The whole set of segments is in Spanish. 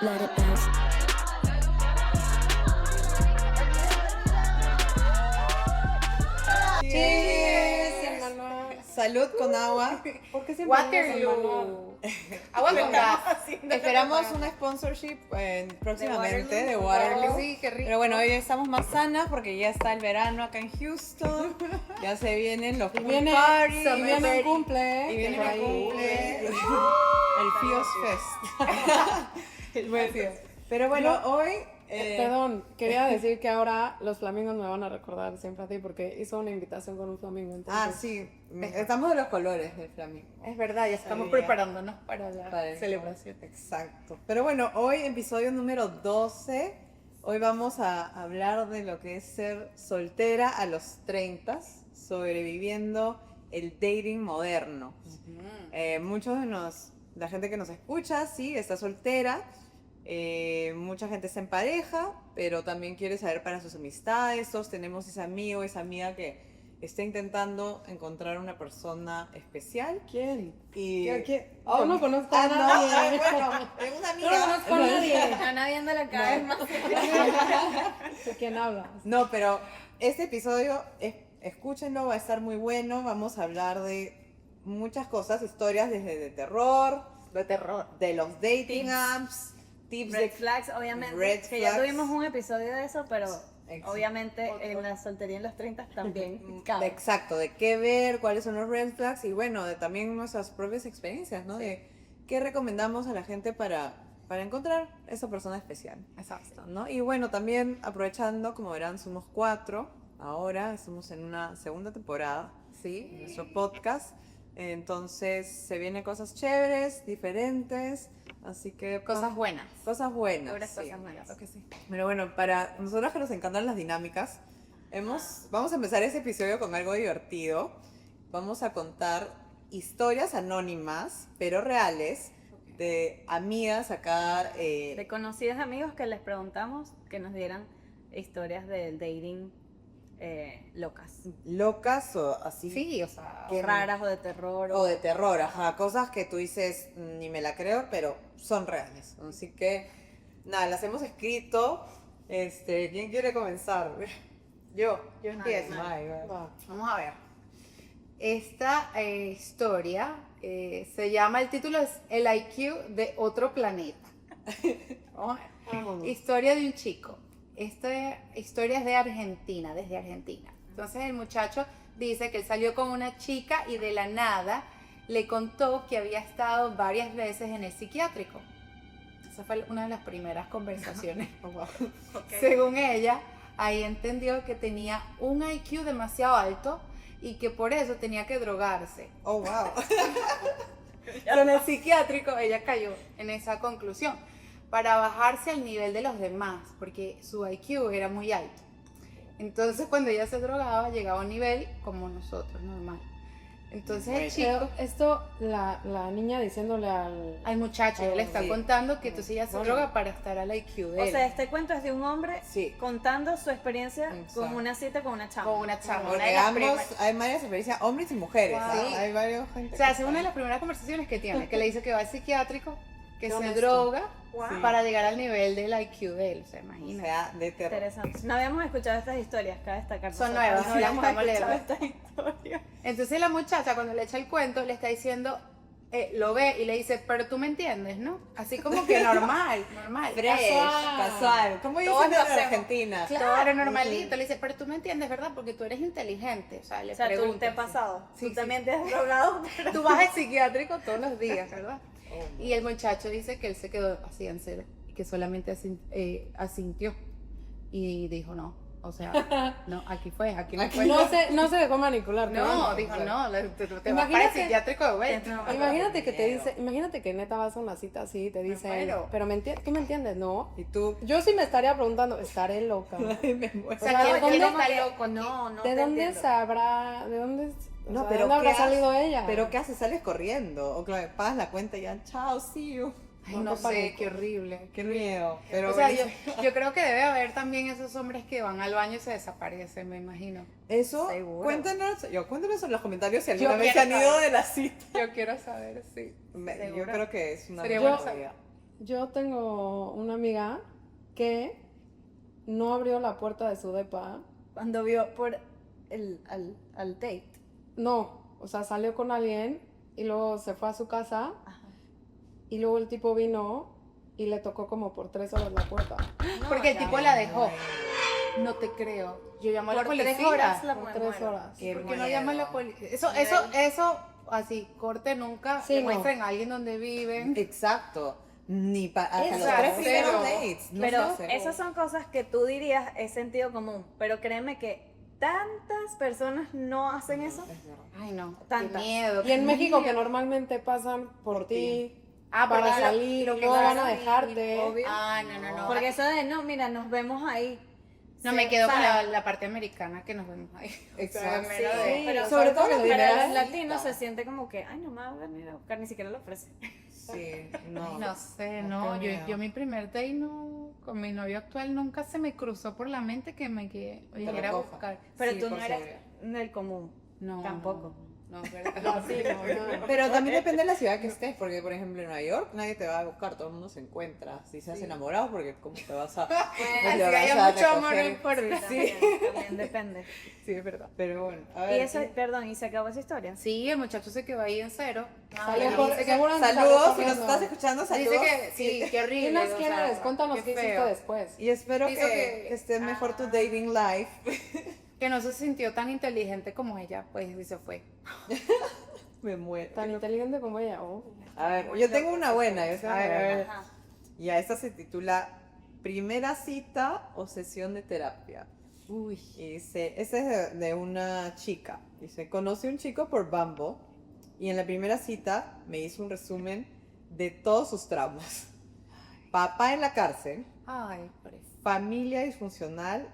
Let it bounce. Cheers, hermano. Salud con agua. ¿Por qué siempre dices, hermano? Waterloo. Agua con gas. Esperamos una sponsorship próximamente de Waterloo. Sí, qué rico. Pero bueno, hoy estamos más sanas porque ya está el verano acá en Houston. Ya se vienen los pool Viene, parties. y viene el cumple. Y viene por el ahí. cumple. El Fios Fest. El buen Fios. Pero bueno, hoy... Perdón, quería decir que ahora los flamingos me van a recordar siempre a ti porque hizo una invitación con un flamingo. Entonces, sí, estamos de los colores del flamingo. es verdad, ya estamos Sí, preparándonos para la Para el- celebración. Exacto. Pero bueno, hoy episodio número 12. Hoy vamos a hablar de lo que es ser soltera a los 30, sobreviviendo el dating moderno. Muchos de la gente que nos escucha, sí, está soltera. Mucha gente está en pareja, pero también quiere saber para sus amistades. Todos tenemos ese amigo, esa amiga que está intentando encontrar una persona especial. ¿Quién? Y... ¿Quién? Yo no conozco a no, nadie. bueno, es una No amiga. conozco a nadie. A nadie anda cada vez más. ¿De quién hablas? No, pero este episodio, escúchenlo, va a estar muy bueno. Vamos a hablar de muchas cosas, historias desde de terror, de los dating apps, tips Red de flags, obviamente. Red que ya flags. tuvimos un episodio de eso, pero Exacto. obviamente en la soltería en los 30 también cabe. Exacto, de qué ver, cuáles son los red flags y bueno, de también nuestras propias experiencias, ¿no? De qué recomendamos a la gente para encontrar esa persona especial. Exacto. ¿No? Y bueno, también aprovechando, como verán, somos 4, ahora estamos en una segunda temporada, ¿sí? De nuestro podcast, entonces se vienen cosas chéveres, diferentes, así que... Cosas buenas. Cosas buenas. Puras Sí. cosas buenas. Claro que sí. Pero bueno, para nosotros que nos encantan las dinámicas, vamos a empezar ese episodio con algo divertido. Vamos a contar historias anónimas, pero reales, de amigas acá. De conocidos amigos que les preguntamos que nos dieran historias del dating locas. Locas o así. Sí, o sea, O raras o de terror. O de terror, ajá. Cosas que tú dices, ni me la creo, pero son reales. Así que, nada, las hemos escrito. ¿Quién quiere comenzar? Yo empiezo. Ay, bueno. va. Vamos a ver. Esta historia se llama, el título es El IQ de otro planeta. Vamos a ver. Vámonos. Historia de un chico. Esta historia es de Argentina, desde Argentina. Entonces el muchacho dice que él salió con una chica y de la nada le contó que había estado varias veces en el psiquiátrico. Esa fue una de las primeras conversaciones. Según ella, ahí entendió que tenía un IQ demasiado alto y que por eso tenía que drogarse. Oh, wow. Pero en el psiquiátrico ella cayó en esa conclusión para bajarse al nivel de los demás, porque su IQ era muy alto. Entonces cuando ella se drogaba llegaba a un nivel como nosotros, normal. Entonces el chico, Pero esto, la niña diciéndole al muchacho, él le está Sí. contando que entonces ella se Bueno. droga para estar al IQ de O él. sea, este cuento es de un hombre Sí. contando su experiencia Exacto. con una cita con una chama. con una chama. una de Porque las ambos, primeras- hay varias experiencias, hombres y mujeres. Wow. ¿ah? Sí. Hay varios gente. O sea, que hace una de está- las primeras conversaciones que tiene, que le dice que va al psiquiátrico, que Qué se honesto. droga Wow. para llegar al nivel del IQ de él, se O imagina. sea, de terror. Interesante. No habíamos escuchado estas historias, cabe destacar. Son nosotros nuevas, no sí, las habíamos estamos escuchado leyendo. estas historias. Entonces la muchacha cuando le echa el cuento le está diciendo, lo ve y le dice, pero tú me entiendes, ¿no? Así como que normal, normal. Fresh, casual. ¿Cómo Todos dicen lo en hacemos. Argentina? Claro, normalito. Le dice, pero tú me entiendes, ¿verdad? Porque tú eres inteligente. O sea, le O sea, tú pregunta, te has pasado. Sí, tú sí. también te has drogado. Tú vas al psiquiátrico todos los días, ¿verdad? Y el muchacho dice que él se quedó así en cero y que solamente asintió y dijo no, o sea, no, aquí fue, aquí no fue. No se dejó manipular. No, ¿no? dijo no, te vas para el Imagínate- psiquiátrico de vuelta. No, Imagínate que te miedo. dice, imagínate que neta vas a una cita así y te dice, muero. pero ¿tú me entiendes? No. Y tú, Yo sí me estaría preguntando, estaré loca. ay, me muero. O sea, ¿de ¿quién dónde- está loco? No, no. ¿De te dónde entiendo. sabrá? ¿De dónde? O No, sea, pero ¿de dónde habrá ¿qué salido haces? ella? ¿Pero qué haces? ¿Sales corriendo? O claro, pagas la cuenta y ya, chao, see you. Ay, No, no qué sé, pánico. qué horrible. Qué miedo. Pero O sea, bueno, yo creo que debe haber también esos hombres que van al baño y se desaparecen, me imagino. eso, Seguro. cuéntanos en los comentarios si Yo alguna vez se quiero han ido saber. de la cita. Yo quiero saber, sí. Yo Seguro. creo que es una Sería buena bueno idea. Yo tengo una amiga que no abrió la puerta de su depa. Cuando vio por al date. No, o sea, salió con alguien y luego se fue a su casa y luego el tipo vino y le tocó como por 3 horas la puerta. Porque el tipo la dejó. No te creo. Yo llamo a la Por policía. 3 horas la Por me 3 muero. horas. Qué ¿Por qué no llama a la miedo. policía? Eso, así, corte nunca. Sí, le no. muestren a alguien donde viven. Exacto. Ni hasta los Exacto. 3 primeros Cero. dates. No Pero se hace. esas son cosas que tú dirías es sentido común. Pero créeme que tantas personas no hacen eso. Es verdad. Ay, no. Qué Tantas. miedo. Y en qué México que miedo. normalmente pasan por ti Ah, para porque salir, lo que luego van a pasa- dejarte. Obvio. Ah, no. Porque eso de, no, mira, nos vemos ahí. No, Sí, me quedo con ¿sabes? la parte americana que nos vemos ahí. Exacto. Sí, Sí, pero sobre todo los para primeros los latinos se siente como que, ay, no me va a venir a buscar, ni siquiera lo ofrece. Sí, no. Ay, no sé, No, no. qué miedo. Yo mi primer date no, con mi novio actual nunca se me cruzó por la mente que me viniera a recoja. buscar. Pero Sí, tú por no eres seguridad. del común. No. Tampoco. No, ¿verdad? Así, no. Pero también depende de la ciudad que estés, porque por ejemplo en Nueva York nadie te va a buscar, todo el mundo se encuentra. Si se has enamorado, porque ¿cómo te vas a...? Así le vas haya a mucho amor, no recoger? importa. Sí, También depende. sí, es verdad. Pero bueno, a Y ver. eso, perdón, ¿y se acabó esa historia? Sí, el muchacho se quedó ahí en cero. Salió Ay, por- dice que- seguramente salió Saludos, si nos corriendo. estás escuchando, saludos. Dice que sí, qué horrible. Dinos o quién sea, eres, cuéntanos qué hiciste feo. después. Y espero Dijo que esté mejor tu dating life. Que no se sintió tan inteligente como ella, pues, y se fue. Me muero. Tan inteligente como ella. Oh. A ver, yo tengo una buena. Yo tengo una buena. Ajá. Ya, esta se titula Primera cita o sesión de terapia. Uy. Y dice, esta es de una chica. Dice, conocí a un chico por Bumble y en la primera cita me hizo un resumen de todos sus traumas. Papá en la cárcel, Ay, parece. familia disfuncional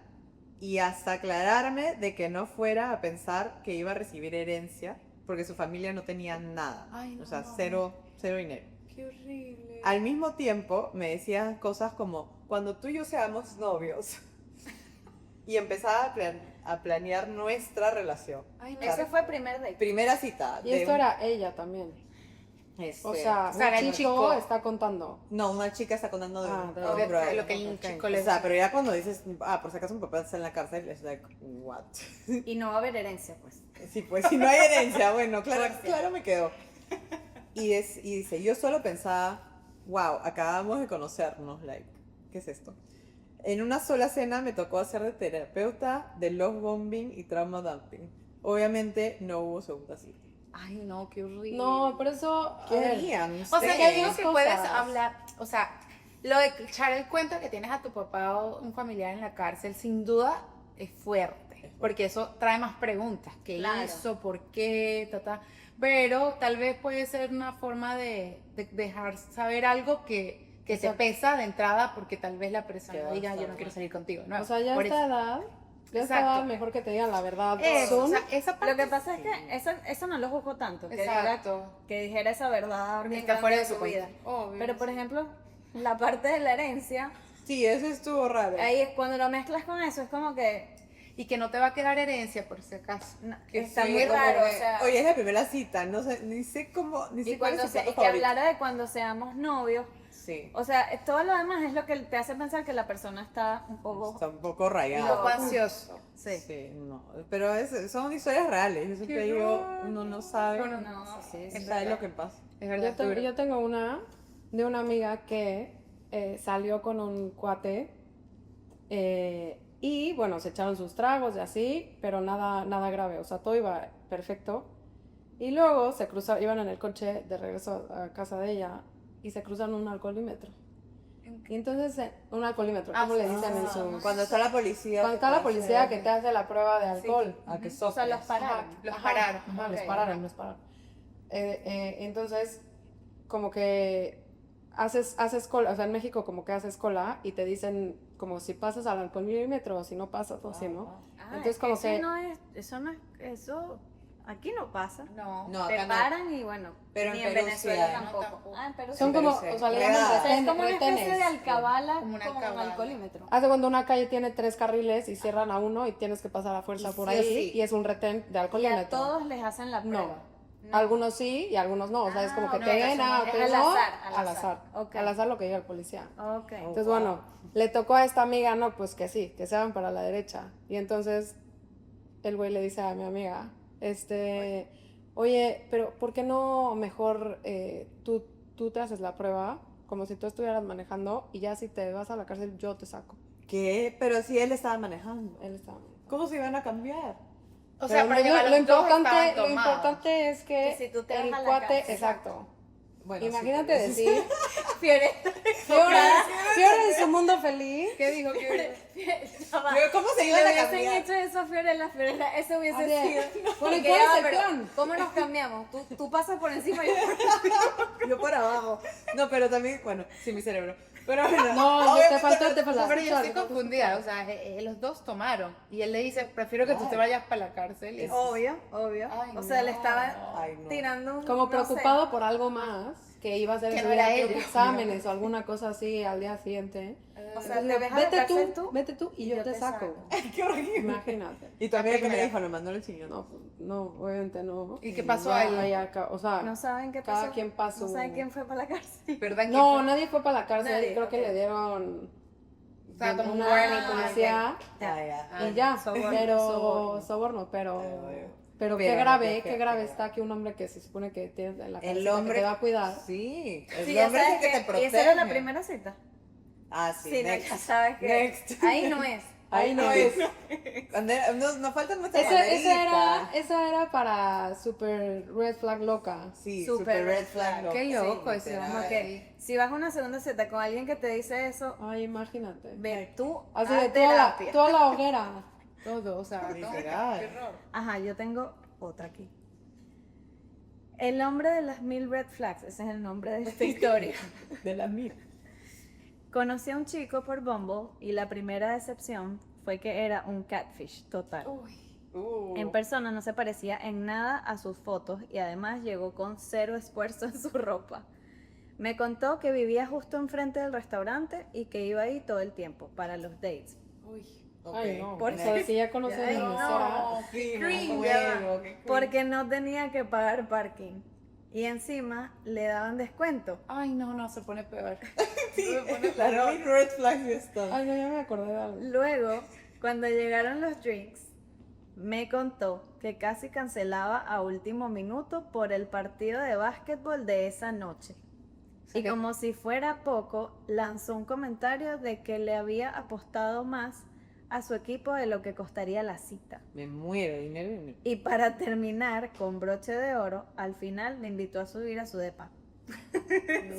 y hasta aclararme de que no fuera a pensar que iba a recibir herencia porque su familia no tenía nada. Ay, O sea, no. cero dinero. Qué horrible. Al mismo tiempo me decía cosas como, cuando tú y yo seamos novios. Y empezaba a planear nuestra relación. Ay, no. Ese fue el primer date. Primera cita. Y de esto un- era ella también. este, O sea, era un el chico chico. está contando. no, una chica está contando de Ah, un de otro brother. lo que el Ok. chico O le sea, pero ya cuando dices, por si acaso mi papá está en la cárcel, es like, what? Y no va a haber herencia, pues. Sí, pues si no hay herencia, bueno, claro, Pues sí. claro me quedo. Y dice, yo solo pensaba, wow, acabamos de conocernos, like, ¿qué es esto? En una sola cena me tocó hacer de terapeuta de love bombing y trauma dumping. Obviamente no hubo segunda cita. Ay, no, qué horrible. No, por eso. a ¿Qué ver, harían O sea, ustedes? yo digo que cosas. puedes hablar, o sea, lo de echar el cuento que tienes a tu papá o un familiar en la cárcel, sin duda es fuerte, porque eso trae más preguntas. ¿Qué Claro. hizo? ¿Por qué? Pero tal vez puede ser una forma de dejar saber algo que te Exacto. pesa de entrada, porque tal vez la persona Que diga, vas a yo no quiero salir contigo. No, O sea, ya a por esta eso. edad. Ya a esta Exacto. edad mejor que te digan la verdad. Eso, o Son- sea, esa parte Lo que pasa es que eso no lo juzgo tanto. Que, Exacto. que dijera esa verdad Porque ahorita está fuera de en su su vida. vida. Obvio. Pero, por ejemplo, la parte de la herencia, Sí, eso estuvo raro. ahí es cuando lo mezclas con eso, es como que Y que no te va a quedar herencia, por si acaso. no, Que está sí, muy como raro. que, O sea, Oye, es la primera cita, no sé, ni sé cómo, ni sé y, cuál es cuando su se, plato y que favorito. hablara de cuando seamos novios. Sí, O sea, todo lo demás es lo que te hace pensar que la persona está un poco... está un poco un rayado. poco ansioso. Sí. Sí, no, pero son historias reales. Yo siempre Qué digo, horror. uno no sabe, No, No, sí, no sí. sabe lo que pasa. Es verdad. Yo tengo una de una amiga que salió con un cuate y bueno, se echaron sus tragos y así, pero nada grave, o sea, todo iba perfecto. Y luego se cruzaron, iban en el coche de regreso a casa de ella y se cruzan un alcoholímetro. Y entonces, un alcoholímetro, ¿cómo le dicen en su...? Cuando está la policía. Cuando está la policía que te hace la prueba de alcohol. A que O sea, soples. los pararon. Los Ajá, pararon. ajá, los Ok. pararon, los pararon. Entonces, como que haces cola, o sea, en México como que haces cola y te dicen como si pasas al alcoholímetro o si no pasas o así, ¿no? Ah, Entonces, es como eso que- no es, eso aquí no pasa. No. No, Te acá no. paran y bueno, Pero ni en en Perú Venezuela sí hay. tampoco. Tampoco. Ah, en Perú sí. Son Pero como, sí, o sea, le redadas. llaman O sea, es como una especie retenes. de alcabala, Como una como un alcabala. alcoholímetro. Hace cuando una calle tiene 3 carriles y cierran a uno y tienes que pasar a fuerza Y por sí o ahí sí. y es un retén de Y a alcoholímetro. todos les hacen la No. prueba. Algunos sí y algunos no. O sea, es como que ok, te den, es ok, al no. azar, al Al azar. azar. Ok. Al azar lo que diga el policía. Ok. Entonces, bueno, le tocó a esta amiga, no, pues que sí, que se van para la derecha. Y entonces el güey le dice a mi amiga, oye, pero ¿por qué no mejor tú te haces la prueba? Como si tú estuvieras manejando y ya si te vas a la cárcel yo te saco. ¿Qué? Pero si él estaba manejando. Él estaba. ¿Cómo se iban a cambiar? O sea, Pero pero lo, los lo dos importante, estaban lo tomados. importante es que, Que si tú te vas el a la cuate, cárcel. exacto. Bueno, Imagínate sí, decir, Fiore. Fiora en su mundo feliz. ¿Qué dijo? ¿Qué Pero ¿cómo se Si iban le a hubiesen cambiar? hecho eso a Fiorella, eso hubiese Así sido. es. Bueno, ¿y Porque cuál ya es va, el pero plan? ¿cómo nos cambiamos? Tú pasas por encima y yo por Yo por abajo. No, pero también, bueno, sí, mi cerebro. Pero bueno. No, obviamente te faltó no- Pero yo estoy escuchar. confundida, o sea, los dos tomaron. Y él le dice, prefiero que tú te vayas para la cárcel. Y- Obvio. Ay, O sea, le no. estaba Ay, no. tirando un. Como no preocupado por algo más, que iba a hacer Que ese no era día, ella. exámenes o alguna cosa así al día siguiente. O sea, Entonces, te ves a la cárcel tú. vete tú y yo te saco. Qué horrible. Imagínate. Y tu amiga que me primera. dijo, lo mandó al chillón. No, no, obviamente no. ¿Y qué pasó Ya, ahí? o sea, No saben qué cada pasó. quien pasó. No saben quién fue para la cárcel. ¿Verdad? No, nadie fue para la cárcel. Nadie, Creo que ok. le dieron O sea, como un una warning, policía Ya. y ya. Soborno, pero soborno. soborno, pero Pero qué no, grave, qué qué grave feo. está que un hombre que se supone que tiene en la cárcel El que hombre te va a cuidar. Sí, el Sí, ya hombre es sabes el que te que. protege. Y esa era la primera cita. Ah, sí, Sí, no, next. ya sabes que. Next. Ahí no es. Ahí no es. Nos falta nuestra banderita. Esa era para super red flag loca. Sí, Super super red red flag. flag. Qué loco Sí, ese literal. hombre. Porque si vas a una segunda cita con alguien que te dice eso, Ay, imagínate. ve tú Así a de terapia. toda la hoguera. Todo, o sea, Literal. qué horror. Ajá, yo tengo otra aquí. El hombre de las 1000 red flags, ese es el nombre de esta historia. De la mía. Conocí a un chico por Bumble y la primera decepción fue que era un catfish total. En persona no se parecía en nada a sus fotos y además llegó con cero esfuerzo en su ropa. Me contó que vivía justo enfrente del restaurante y que iba ahí todo el tiempo para los dates. Ay, no. Por O sea, si ya conoces a Ay, mi no. mesera. Sí, Cringe, no, ya va. huevo, qué cringe. Porque no tenía que pagar parking. Y encima le daban descuento. Ay, no, se pone peor. Sí, Se pone las peor. mil red flags de esto. Ay, no, ya me acordé de algo. Luego, cuando llegaron los drinks, me contó que casi cancelaba a último minuto por el partido de básquetbol de esa noche. sea Y que- como si fuera poco, lanzó un comentario de que le había apostado más a su equipo de lo que costaría la cita. Me muero, dinero. Y para terminar con broche de oro, al final me invitó a subir a su depa.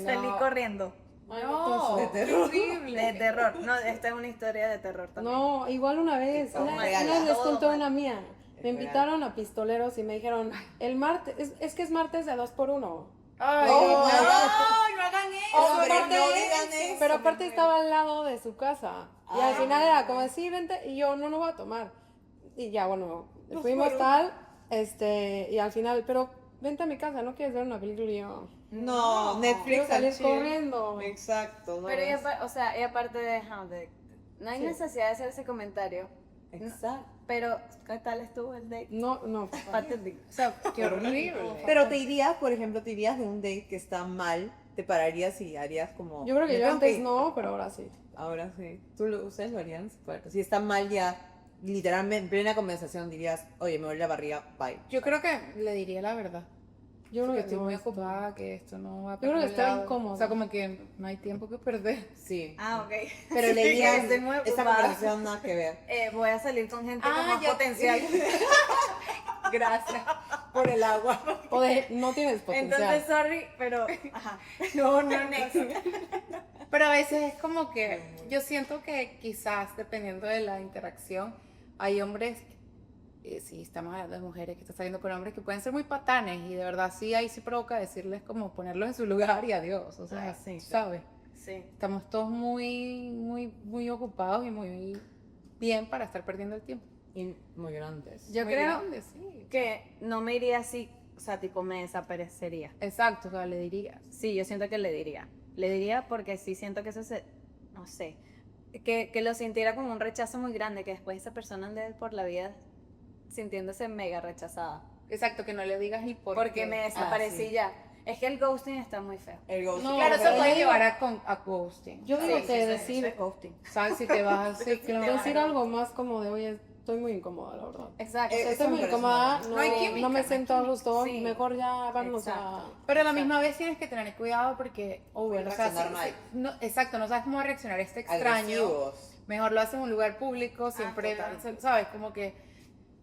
Salí corriendo. Ay, No, de terror. horrible. De terror. No, esta es una historia de terror también. No, igual una vez, Todo una mal. vez les Todo conté mal. una mía. Es Me real. invitaron a pistoleros y me dijeron, el martes, es que es martes de 2x1. Ay, Oh, no, my no hagan eso. Hombre, aparte- no digan eso. Pero aparte estaba al lado de su casa. Y al Ah. final era como, sí, vente, y yo no voy a tomar. Y ya, bueno, Pues fuimos fueron. tal, y al final, pero vente a mi casa, ¿no quieres ver una película? Y yo, No, quiero Netflix al salir chill. corriendo. Exacto. No, Pero o sea, y aparte de no hay Sí. necesidad de hacer ese comentario. Exacto. Pero, ¿qué tal estuvo el date? No. Patético. O sea, qué horrible. Pero te irías, por ejemplo, te irías de un date que está mal, te pararías y harías como. Yo creo que yo tengo antes ir. no, pero ahora sí. Ahora sí. ¿Ustedes lo harían? Bueno, si está mal ya, literalmente, en plena conversación dirías, oye, me duele la barriga, bye. Yo creo que le diría la verdad. Yo creo Que que estoy no, muy esto- ocupada, que esto no va a Yo creo que ningún está lado. incómodo. O sea, como que no hay tiempo que perder. Sí. Ah, ok. Pero le Sí, dirías, estoy muy esta ocupada. conversación nada que ver. Voy a salir con gente con Ah, más ya- potencial. Gracias. Por el agua. O de, no tienes potencial. Entonces, sorry, pero. Ajá. No, next. Pero a veces es como que yo siento que quizás dependiendo de la interacción, hay hombres, si estamos hablando de mujeres que están saliendo con hombres que pueden ser muy patanes y de verdad sí, ahí sí provoca decirles como ponerlos en su lugar y adiós. O sea, Ah, sí. ¿sabes? Sí. Estamos todos muy ocupados y muy bien para estar perdiendo el tiempo. Y muy grandes. Yo Muy creo grandes, sí. que no me iría así, o sea, tipo me desaparecería. Exacto, o sea, le dirías. Sí, yo siento que le diría. Le diría porque sí siento que eso se. No sé. Que lo sintiera como un rechazo muy grande, que después esa persona ande por la vida sintiéndose mega rechazada. Exacto, que no le digas el por porque qué. me desaparecí sí. ya. Es que el ghosting está muy feo. El ghosting. No, Claro, pero eso puede yo llevar a ghosting. Yo digo que Eso decir, es ghosting. ¿Sabes? Si te vas así, claro. decir algo más como de, oye, estoy muy incómoda, la verdad. Exacto. Eso Estoy me muy parece incómoda, normal. No hay química, no me no hay siento a gusto, Sí. mejor ya vamos Exacto. Pero a la misma vez tienes que tener cuidado porque, Pueden reaccionar mal. no, exacto, no sabes cómo reaccionar este extraño. Agresivos. Mejor lo haces en un lugar público, siempre, total. ¿sabes? Como que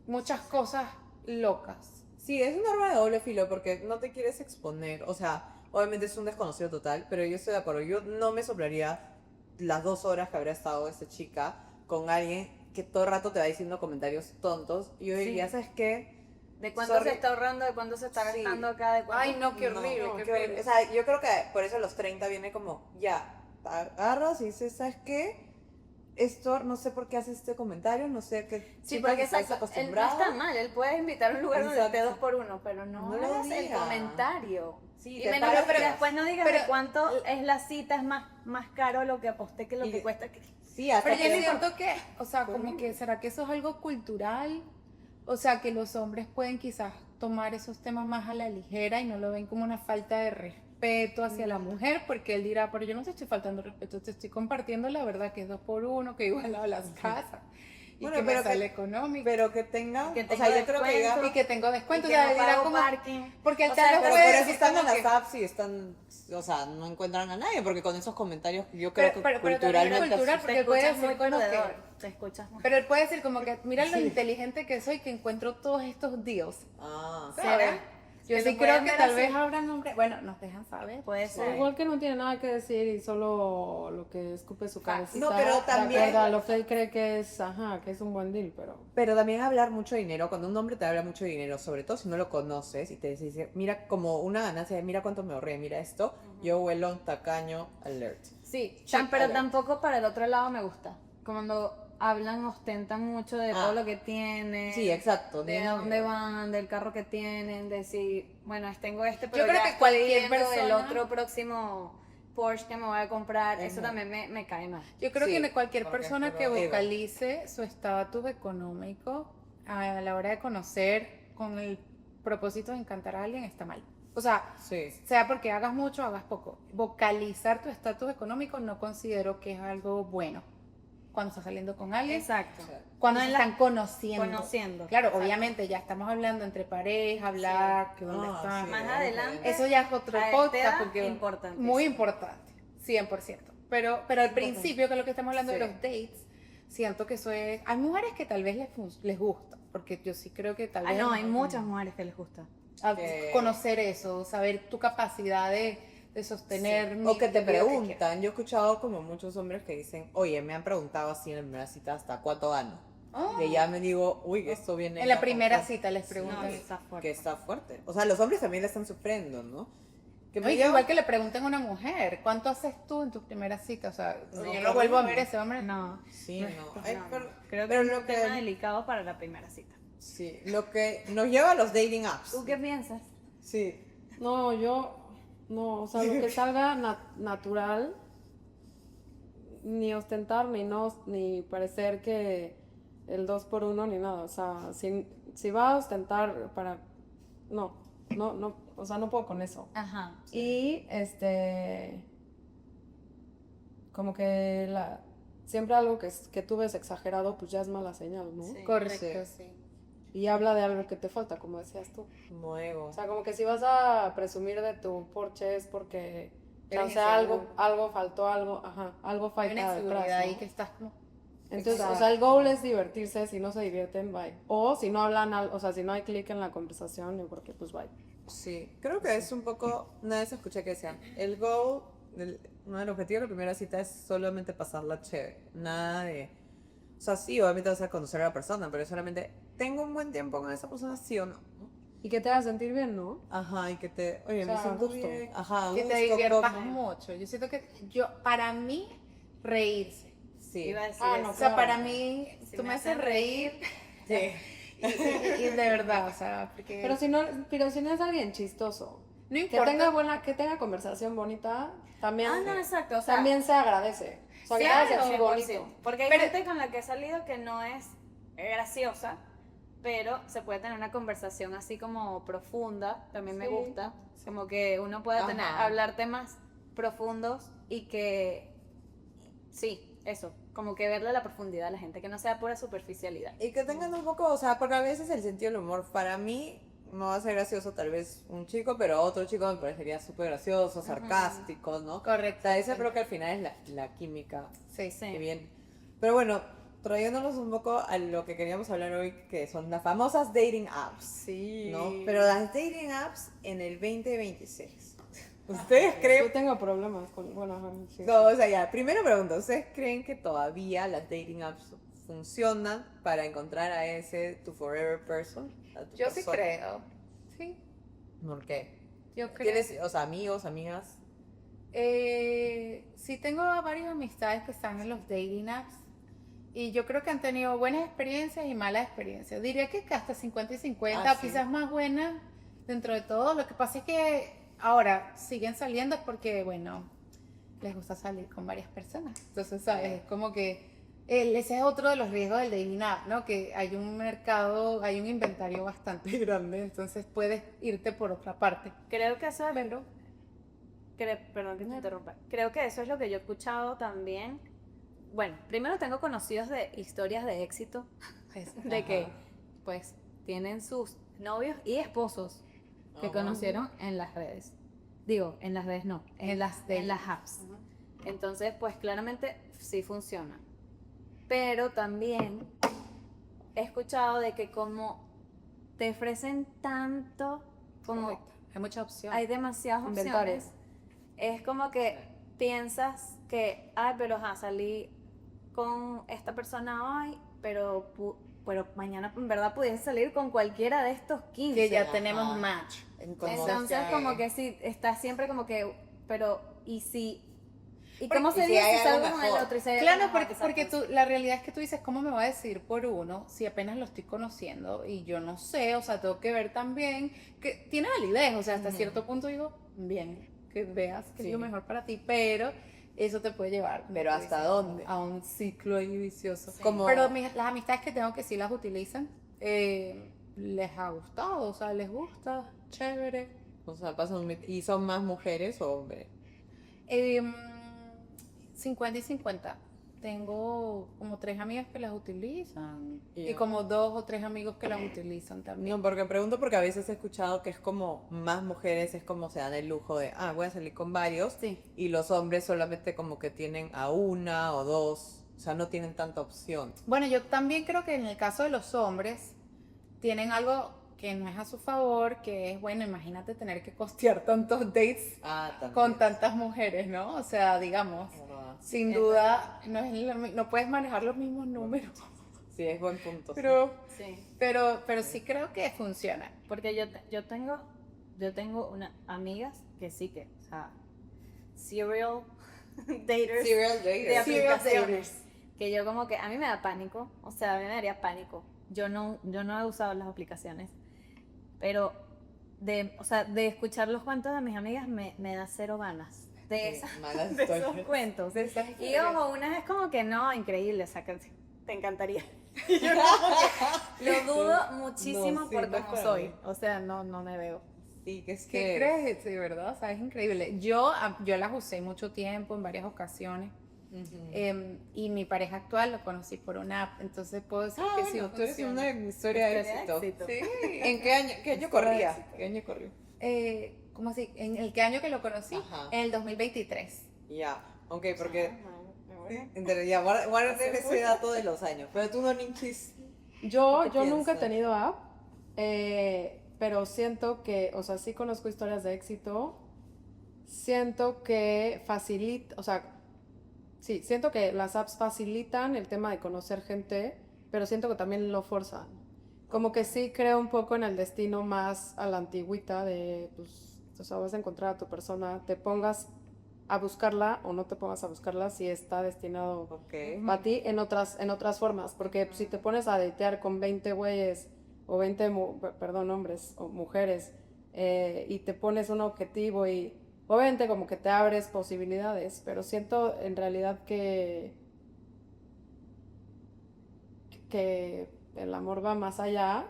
muchas cosas locas. Sí, es un arma de doble filo porque no te quieres exponer. O sea, obviamente es un desconocido total, pero yo estoy de acuerdo. Yo no me soplaría las 2 horas que habría estado esta chica con alguien que todo el rato te va diciendo comentarios tontos. Y yo diría, Sí. ¿sabes qué? ¿De cuánto Sorry. se está ahorrando? ¿De cuánto se está Sí. gastando acá? ¿De cuánto? Ay, no, qué No, horrible, no, qué qué horrible. horrible. O sea, yo creo que por eso a los 30 viene como, ya, agarras y dices, ¿sabes qué? Esto, no sé por qué hace este comentario, no sé qué Sí, chica porque que estás exacto, él no acostumbrado. está mal, él puede invitar a un lugar donde esté Exacto. 2x1, pero no, No lo hagas el diga. comentario. Sí, Y te menos paras, pero pero- después no digas pero- de cuánto es la cita, es más caro lo que aposté que lo Y- que cuesta. Sí, hasta Pero yo que siento que, o sea, como que, ¿será que eso es algo cultural? O sea, que los hombres pueden quizás tomar esos temas más a la ligera y no lo ven como una falta de respeto hacia la mujer, porque él dirá, pero yo no te estoy faltando respeto, te estoy compartiendo la verdad que es 2x1, que igual a las casas. Y Bueno, que me pero que- sale económico. pero que tenga, Que o tenga sea, yo creo que descuento. diga, Y que tengo descuento, Y o que sea, no dirá pago como, parking. porque el O sea, tal vez pero puede por eso decir están como en las que- apps y están, o sea, no encuentran a nadie, porque con esos comentarios yo Pero creo que también es culturalmente... cultural, así- porque Te él puede escuchas decir muy como que- perdedor, te escuchas muy... Pero él puede decir como que, mira lo Sí. inteligente que soy, que encuentro todos estos deals. Ah, ¿Sabes? Yo Que sí lo creo pueden que ver tal así. vez habrán hombres, bueno, nos dejan saber. Puede ser. Igual que no tiene nada que decir y solo lo que escupe su cabecita. No, pero también- de acuerdo a lo que él cree que es, que es un buen deal, pero... Pero también hablar mucho de dinero, cuando un hombre te habla mucho de dinero, sobre todo si no lo conoces y te dice, mira como una ganancia, mira cuánto me ahorré, mira esto, yo huelo tacaño alert. Sí, Check pero alert. tampoco para el otro lado me gusta. Cuando hablan, ostentan mucho de todo lo que tienen. Sí, exacto. De no, dónde van, del carro que tienen, de si, bueno, tengo este, pero creo ya que estoy cualquier viendo el persona- otro próximo Porsche que me voy a comprar, eso Ujú. también me cae mal. Yo creo Sí, que cualquier porque persona es que puro ego. vocalice su estatus económico a la hora de conocer con el propósito de encantar a alguien está mal. O sea, Sí. sea porque hagas mucho o hagas poco. Vocalizar tu estatus económico no considero que es algo bueno cuando estás saliendo con alguien. Exacto. Cuando No se en la- están conociendo. Conociendo. Claro, Exacto. obviamente ya estamos hablando entre pareja, hablar, que dónde Ah, están. sí, Más bueno, adelante. Eso ya es otro A esta podcast edad, porque importantísimo. muy importante, 100%. Pero al principio, que es lo que estamos hablando de Sí. los dates, siento que eso es... Hay mujeres que tal vez les gusta, porque yo sí creo que tal Ah, vez... no, hay muchas mujeres que les gusta. Que- Conocer eso, saber tu capacidad de sostener... Sí. mi- O que te la vida quiero. preguntan, yo he escuchado como muchos hombres que dicen, oye, me han preguntado así en la primera cita hasta cuánto gano. Ah. Que ya me digo, uy, esto viene... En la ya primera con- cita les Sí, preguntan. No, está fuerte. que está fuerte. O sea, los hombres también le están sufriendo, ¿no? Que me Oye, lleva- igual que le pregunten a una mujer, ¿cuánto haces tú en tus primeras citas? O sea, No, yo qué no vuelvo a horrible. ver ese hombre. No, Sí, no. Ay, no, pero- creo que pero es lo un tema que... delicado para la primera cita. Sí, lo que nos lleva a los dating apps. ¿Tú qué piensas? Sí. No, no, o sea, lo que salga natural, ni ostentar, ni parecer que el 2x1 ni nada, o sea, si va a ostentar para, no, o sea, no puedo con eso. Ajá. Y, como que siempre algo que tú ves exagerado, pues ya es mala señal, ¿no? Sí. Correcto, sí. Y habla de algo que te falta, como decías tú. Nuevo. O sea, como que si vas a presumir de tu Porsche es porque, Eres o sea, inseguro. algo faltó, algo Hay falta una inseguridad detrás, ahí ¿no? que estás como... Entonces, Exacto. o sea, el goal es divertirse, si no se divierten, bye. O si no hablan, o sea, si no hay clic en la conversación, yo creo que pues bye. Sí, creo que es un poco, una vez escuché que decían, el goal, uno de los objetivos de la primera cita es solamente pasarla chévere, nada de, o sea, sí, obviamente vas a conocer a la persona, pero es solamente, tengo un buen tiempo con esa persona, sí o no. Y que te haga sentir bien, ¿no? Ajá, y que te, oye, O sea, me siento gusto. bien, ajá, Que te gusto, diviertas como- mucho. Yo siento que para mí, reírse. Sí, Iba a decir Ah, eso. no, O sea, Claro. para mí, Si tú me me haces hacen reír. sí. Y de verdad, o sea, porque... Pero si no es alguien chistoso, no que importa. que tenga conversación bonita, también, Ah, no, exacto. O sea, también se agradece. O sea, que claro, hagas así 100%. bonito. Porque hay Pero- gente con la que he salido que no es graciosa, pero se puede tener una conversación así como profunda, también me Sí. gusta, como que uno pueda Ajá. hablar temas profundos y que, sí, eso, como que verle la profundidad a la gente, que no sea pura superficialidad. Y que tengan un poco, o sea, porque a veces el sentido del humor, para mí, no va a ser gracioso tal vez un chico, pero otro chico me parecería súper gracioso, sarcástico, ¿no? Correcto. O sea, esa creo que al final es la química Sí. Sí. que viene. Pero bueno, trayéndonos un poco a lo que queríamos hablar hoy, que son las famosas dating apps, Sí. ¿no? Pero las dating apps en el 2026. ¿Ustedes creen? Yo tengo problemas con, bueno, ajá, sí. No, o sea, ya, primera pregunta, ¿ustedes creen que todavía las dating apps funcionan para encontrar a ese tu forever person? A tu Yo sí persona? creo. Sí, ¿Por qué? yo creo. ¿Tienes, o sea, amigos, amigas? Sí tengo varias amistades que están en los dating apps y yo creo que han tenido buenas experiencias y malas experiencias. Diría que hasta 50 y 50, Ah, sí. quizás más buenas dentro de todo. Lo que pasa es que ahora siguen saliendo porque, bueno, les gusta salir con varias personas. Entonces, ¿sabes? Es como que ese es otro de los riesgos del dating app, ¿no? Que hay un mercado, hay un inventario bastante grande, entonces puedes irte por otra parte. Creo que eso es, perdón que te interrumpa, creo que eso es lo que yo he escuchado también. Bueno, primero tengo conocidos de historias de éxito, de que pues tienen sus novios y esposos que Ajá. conocieron en las redes. Digo, en las redes no, en las apps. Entonces, pues claramente sí funciona. Pero también he escuchado de que como te ofrecen tanto, como Correcto. Hay muchas opciones. hay demasiadas Inventario. opciones, es como que piensas que, ay, pero salí con esta persona hoy, pero mañana en verdad pudiese salir con cualquiera de estos 15. Que ya Ajá. tenemos match. Entonces, como que sí, está siempre como que, pero, ¿y si? ¿Y Porque cómo si sería hay si algo salgo con el mejor. otro? Y si hay Claro, algo mejor, porque exacto. la realidad es que tú dices, ¿cómo me va a decidir por uno si apenas lo estoy conociendo? Y yo no sé, o sea, tengo que ver también que tiene validez, o sea, hasta cierto punto digo, bien, que veas que es lo Sí. mejor para ti, pero eso te puede llevar. como ¿Pero tú hasta dices, dónde? A un ciclo ahí vicioso. Como- Pero las amistades que tengo que sí las utilizan, les ha gustado, o sea, les gusta, chévere. O sea, ¿y son más mujeres o hombres? 50 y 50. Tengo como 3 amigas que las utilizan y Ya. como 2 o 3 amigos que las utilizan también. No, porque pregunto porque a veces he escuchado que es como más mujeres, es como se dan el lujo de, voy a salir con varios, Sí. y los hombres solamente como que tienen a una o dos, o sea, no tienen tanta opción. Bueno, yo también creo que en el caso de los hombres tienen algo que no es a su favor, que es, bueno, imagínate tener que costear tantos dates También. con tantas mujeres, ¿no? O sea, digamos, sin duda no puedes manejar los mismos números, Sí, es buen punto. sí. Sí. pero sí creo que funciona. Porque yo tengo unas amigas que sí que, o sea, serial daters Serial de daters. Serial aplicaciones. Que yo como que, a mí me da pánico, o sea, a mí me daría pánico. Yo no he usado las aplicaciones, pero o sea, de escuchar los cuentos de mis amigas me da cero ganas de, Sí, esas- malas de esos historias. cuentos. De esas Y historias. como una es como que no, increíble, o sea, que te encantaría. Y yo como que lo dudo muchísimo No, sí, por no es cómo para soy. mí. O sea, no me veo. Sí, que es ¿Qué que... crees? Sí, ¿verdad? O sea, es increíble. Yo las usé mucho tiempo, en varias ocasiones. Ujú. Y mi pareja actual lo conocí por una app, entonces puedo decir que sí bueno, tú eres funciona. una historia de Historia de éxito. éxito. Sí. ¿En qué año Historia de corría? éxito. ¿Qué año corrió? ¿Cómo así? ¿En el qué año que lo conocí? Ajá. En el 2023. Ya, ok, porque... Ajá, Ya, guarden ese dato de los años. Pero tú no, Ninchis. Yo ¿Qué nunca he piensas? tenido app, pero siento que, o sea, sí conozco historias de éxito, siento que facilita, o sea, sí, siento que las apps facilitan el tema de conocer gente, pero siento que también lo forzan. Como que sí creo un poco en el destino más a la antigüita de, pues, o sea, vas a encontrar a tu persona, te pongas a buscarla o no te pongas a buscarla si está destinado Ok. a ti en otras formas, porque si te pones a datear con 20 güeyes o 20 hombres o mujeres y te pones un objetivo y obviamente como que te abres posibilidades, pero siento en realidad que el amor va más allá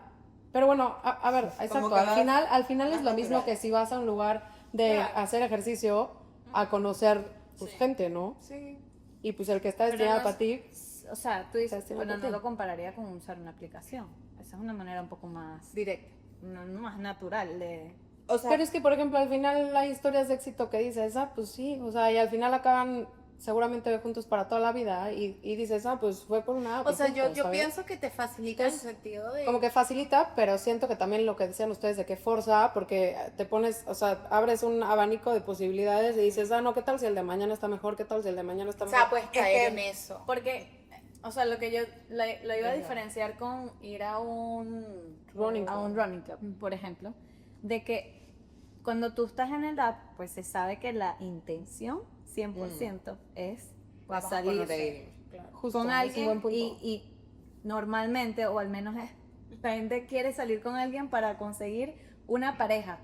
Pero bueno, a ver, exacto, que al final es más lo mismo natural. que si vas a un lugar de Claro. hacer ejercicio a conocer pues, gente, ¿no? Sí. Y pues el que está Pero destinado no para ti, O sea, tú dices, Estima bueno, por no ti. lo compararía con usar una aplicación. Esa es una manera un poco más, Directo. más natural de... O sea, pero es que, por ejemplo, al final hay historias de éxito que dices, pues sí, o sea, y al final acaban seguramente juntos para toda la vida y dices, pues fue por una app O y sea, punto, yo ¿sabes? pienso que te facilita en el Entonces, sentido de... Como que facilita, pero siento que también lo que decían ustedes de que forza, porque te pones, o sea, abres un abanico de posibilidades y dices, no, ¿qué tal si el de mañana está mejor? ¿Qué tal si el de mañana está O mejor? sea, puedes que- caer en eso. Porque, o sea, lo que yo lo iba a diferenciar con ir a un Running club. running club, por ejemplo, de que cuando tú estás en el app, pues se sabe que la intención 100% es pues, vamos a salir conocer. Justo, con es un alguien buen punto. y normalmente, o al menos la gente quiere salir con alguien para conseguir una pareja,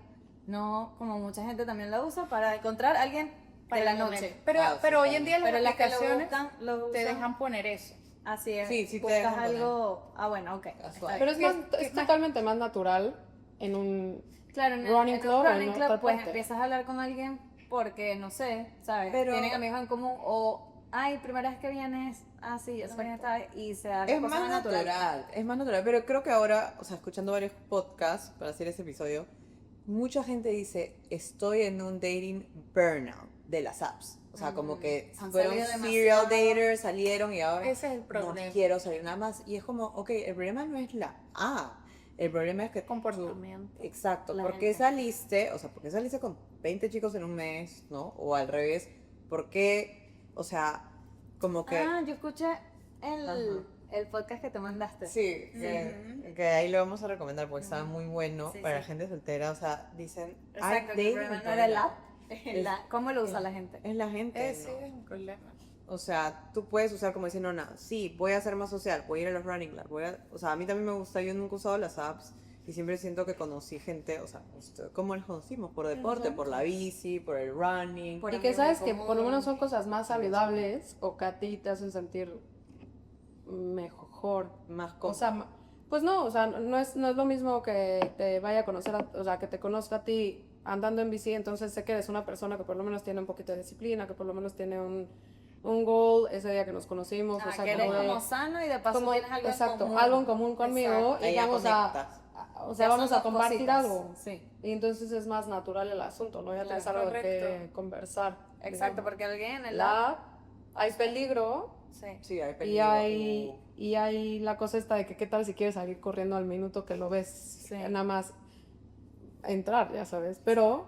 no como mucha gente también la usa para encontrar a alguien de la el noche. momento. Pero, Ah, sí, pero hoy en día las Pero las que lo aplicaciones buscan, lo te usan dejan poner eso. así es. Sí, sí te buscas dejan poner. algo. Ah, bueno, ok. Casual. está bien. Pero es, ¿Qué- más, qué es más? totalmente más natural en un Claro, running en club un o en running club, otra pues parte. empiezas a hablar con alguien porque, no sé, ¿sabes? Pero- Tienen amigos en común o, ay, primera vez que vienes, sí, yo también estaba, y se da la Es cosa más natural, es más natural, pero creo que ahora, o sea, escuchando varios podcasts para hacer ese episodio, mucha gente dice, estoy en un dating burnout de las apps. O sea, como que Han fueron salido serial demasiado. daters, salieron y ahora Ese es el problema. no quiero salir nada más. Y es como, ok, el problema no es la app, el problema es que Comportamiento. Exacto, La ¿por qué gente. saliste? O sea, ¿por qué saliste con 20 chicos en un mes, no? O al revés, ¿por qué? O sea, como que... Yo escuché el podcast que te mandaste. Sí, que ahí lo vamos a recomendar porque está muy bueno Sí, para la sí. gente soltera. O sea, dicen. Exacto, "Ay, que el dating problema no era el burnout". app, ¿cómo lo usa la gente? Es la gente. Ese ¿no? es un problema. O sea, tú puedes usar como diciendo, no, sí, voy a ser más social, voy a ir a los running clubs, o sea, a mí también me gusta, yo nunca he usado las apps y siempre siento que conocí gente, o sea, ¿cómo los conocimos? Por deporte, por la bici, por el running. Por Y que amigos sabes en que común. por lo menos son cosas más saludables o que a ti te hacen sentir mejor. Más O cómodo. sea, pues no, o sea, no es lo mismo que te vaya a conocer, o sea, que te conozca a ti andando en bici, entonces sé que eres una persona que por lo menos tiene un poquito de disciplina, que por lo menos tiene un goal ese día que nos conocimos, o sea, que eres como de- como sano y de paso como- tienes algo exacto, en común. algo en común conmigo Exacto, y ahí ya vamos conectas. o sea, Ya vamos son a dos compartir cositas. algo. Sí. Y entonces es más natural el asunto, ¿no? Ya tienes Claro, algo de que correcto. conversar. Exacto, digamos. porque alguien en el La hay peligro Sí. Sí, hay y peligro. hay la cosa esta de que qué tal si quieres salir corriendo al minuto que lo ves, Sí. nada más entrar, ya sabes. Pero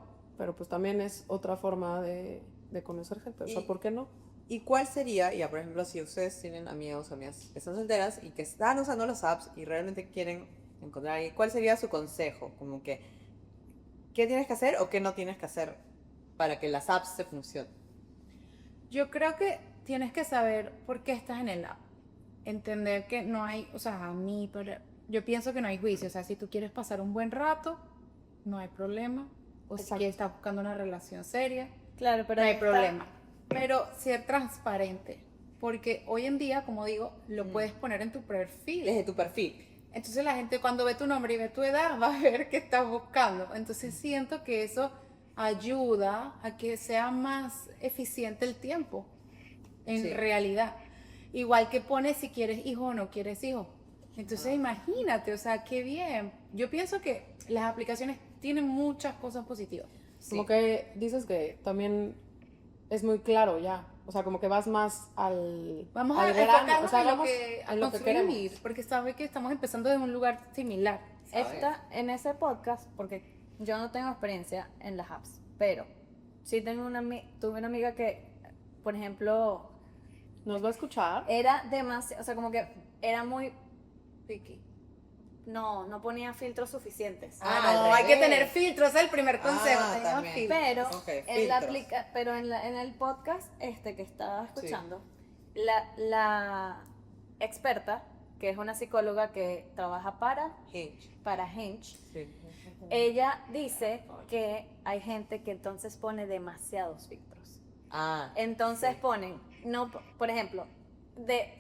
pues también es otra forma de conocer gente, o sea, Y- ¿por qué no? ¿Y cuál sería, ya por ejemplo, si ustedes tienen amigos o amigas que están solteras y que están usando las apps y realmente quieren encontrar a alguien, ¿cuál sería su consejo? Como que, ¿qué tienes que hacer o qué no tienes que hacer para que las apps se funcionen? Yo creo que tienes que saber por qué estás en el app. Entender que no hay, o sea, a mí, pero yo pienso que no hay juicio. O sea, si tú quieres pasar un buen rato, no hay problema. O si Exacto. quieres estar buscando una relación seria, Claro, pero no hay está- problema. Pero ser transparente. Porque hoy en día, como digo, lo puedes poner en tu perfil. Desde tu perfil. Entonces la gente cuando ve tu nombre y ve tu edad va a ver qué estás buscando. Entonces siento que eso ayuda a que sea más eficiente el tiempo en Sí. realidad. Igual que pones si quieres hijo o no quieres hijo. Entonces imagínate, o sea, qué bien. Yo pienso que las aplicaciones tienen muchas cosas positivas. Como que dices que también es muy claro ya, o sea, como que vas más al Vamos al a grano, enfocarnos o sea, en lo vamos que, a en lo que construir, queremos. porque sabe que estamos empezando de un lugar similar. En ese podcast, porque yo no tengo experiencia en las apps, pero sí tengo tuve una amiga que, por ejemplo, ¿Nos va a escuchar? era demasiado, o sea, como que era muy picky. No ponía filtros suficientes. Ah, no, al hay que revés. tener filtros, ese es el primer consejo. Ah, tenga también. filtros. Pero Ok, en la filtros. en el podcast que estaba escuchando, la experta, que es una psicóloga que trabaja Hinge. para Hinge, Sí. ella dice que hay gente que entonces pone demasiados filtros. Ah. Entonces sí. ponen, no, por ejemplo, de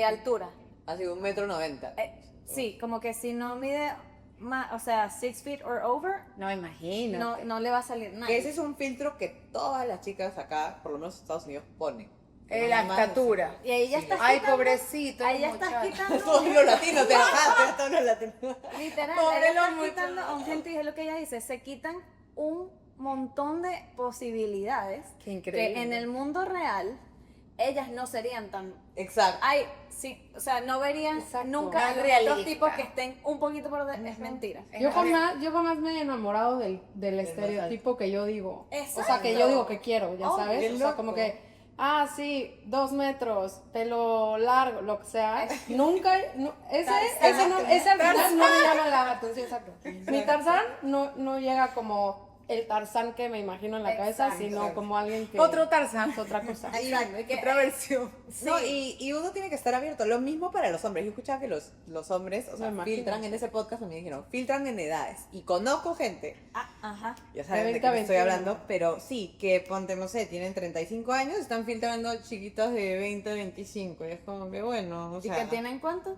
altura. Así, 1,90 m. Sí, como que si no mide más, o sea, 6 feet or over, No me imagino. no le va a salir nada. Que ese es un filtro que todas las chicas acá, por lo menos en Estados Unidos, ponen. La estatura. Y ahí ya Sí. estás Ay, quitando, pobrecito. ahí ya el estás muchacho. quitando, Todos los latinos te bajaste, todos los latinos. literal, Pobre ahí ya estás los quitando a un gentil, es lo que ella dice, se quitan un montón de posibilidades Qué increíble. que en el mundo real ellas no serían tan. Exacto. Ay, sí, o sea, no verían Exacto. nunca Más a los realista. otros tipos que estén un poquito por es mentira. Es Yo verdad. jamás me he enamorado del estereotipo que yo digo. O sea, Exacto. que yo digo que quiero, ya Oh, sabes. qué O sea, loco. como que, sí, 2 metros, pelo largo, lo que sea. Nunca, ese al final no me llama la atención, exacto. Mi Tarzán no llega como el Tarzán que me imagino en la cabeza, Exacto. sino como alguien que Otro Tarzán. es otra cosa. Exacto, y que- Otra versión. No, y uno tiene que estar abierto. Lo mismo para los hombres. Yo escuchaba que los hombres, o sea, Me imagino. filtran en ese podcast, me dijeron, filtran en edades. Y conozco gente, ajá. ya saben de 20 qué a me estoy 21. hablando, pero sí, que ponte, no sé, tienen 35 años, están filtrando chiquitos de 20 a 25. Y es como que, bueno, o ¿Y sea, que tienen cuánto?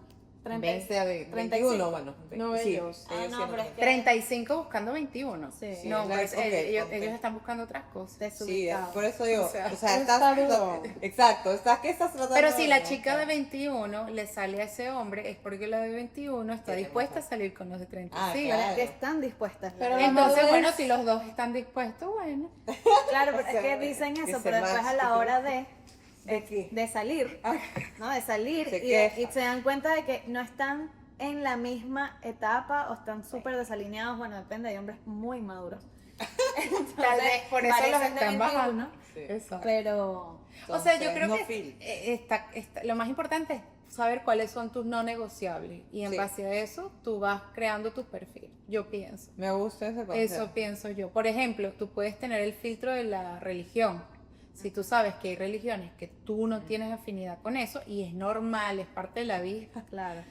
20 a 21, 35. bueno. No, sí, ellos. Ah, no, siempre pero es son- que- 35 buscando 21. Sí. Sí, No, claro, pues ok, ellos, ok. ellos están buscando otras cosas. Sí, Desubicado. por eso digo, O sea, estás, está duro. exacto, ¿qué estás tratando Pero si de la demostrar? chica de 21 le sale a ese hombre, es porque la de 21 está Tiene dispuesta a razón. salir con los de 35. Ah, Sí, claro. que están dispuestas. Pero Entonces, madurez- bueno, si los dos están dispuestos, bueno. Claro, pero O sea, es que dicen que eso, se pero después a match. la hora de qué? de salir, ¿no? De salir Se y queja. se dan cuenta de que no están en la misma etapa o están súper desalineados. Bueno, depende, hay hombres muy maduros. Tal vez por eso los parecen de están 21, bajando. Sí. Exacto. Pero O sea, yo Entonces, creo no que filtres. lo más importante es saber cuáles son tus no negociables y en Sí. base a eso tú vas creando tu perfil. Yo pienso. Me gusta ese concepto. Eso pienso yo. Por ejemplo, tú puedes tener el filtro de la religión. Si tú sabes que hay religiones que tú no tienes afinidad con eso y es normal, es parte de la vida. claro.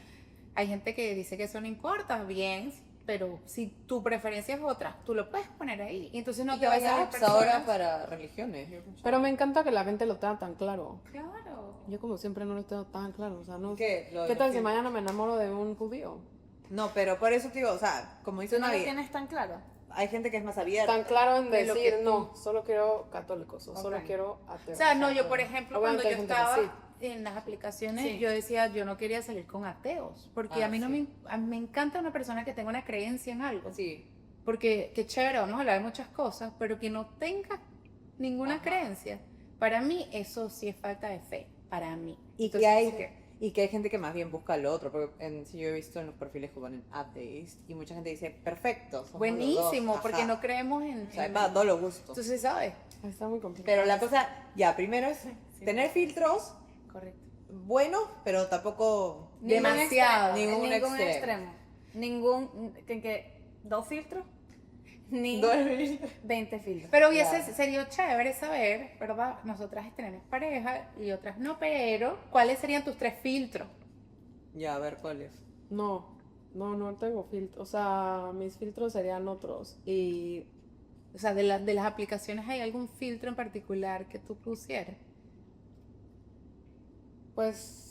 Hay gente que dice que eso no importa, bien, pero si tu preferencia es otra, tú lo puedes poner ahí. Y entonces no Y te vas hay a ver apps personas. ahora para religiones. yo escucho. Pero me encanta que la gente lo tenga tan claro. Claro. Yo como siempre no lo tengo tan claro. O sea, no ¿Qué? Lo de ¿Qué los tal si filtros. mañana me enamoro de un judío? No, pero por eso te digo, o sea, como dice ¿Tú no lo Navi, tienes tan claro? hay gente que es más abierta. Tan claro en De lo decir, que tú- no, solo quiero católicos o solo Ok. quiero ateos. O sea, no, yo por ejemplo, cuando Obviamente yo hay gente estaba que sí. en las aplicaciones, Sí. yo decía, yo no quería salir con ateos, porque Ah, a mí no sí. a mí me encanta una persona que tenga una creencia en algo. Sí. Porque qué chévere, vamos a hablar de muchas cosas, pero que no tenga ninguna Ajá. creencia. Para mí eso sí es falta de fe, para mí. Y Entonces, que hay sí y que hay gente que más bien busca lo otro, porque sí yo he visto en los perfiles que ponen atheist y mucha gente dice, perfecto, somos los buenísimo, dos". porque Ajá. no creemos en... O sea, en- para todos los gustos. Entonces, ¿sabes? Está muy complicado. Pero la cosa, ya, primero es Sí. tener filtros Correcto. buenos, pero tampoco Demasiado. Ningún extremo. extremo. Ningún, que 2 filtros, ni 20 filtros. Pero hubiese, Claro. sería chévere saber, ¿verdad? Nosotras tenemos pareja y otras no, pero ¿cuáles serían tus 3 filtros? Ya, a ver cuál es. No tengo filtros. O sea, mis filtros serían otros. Y O sea, de las aplicaciones, ¿hay algún filtro en particular que tú pusieras? pues.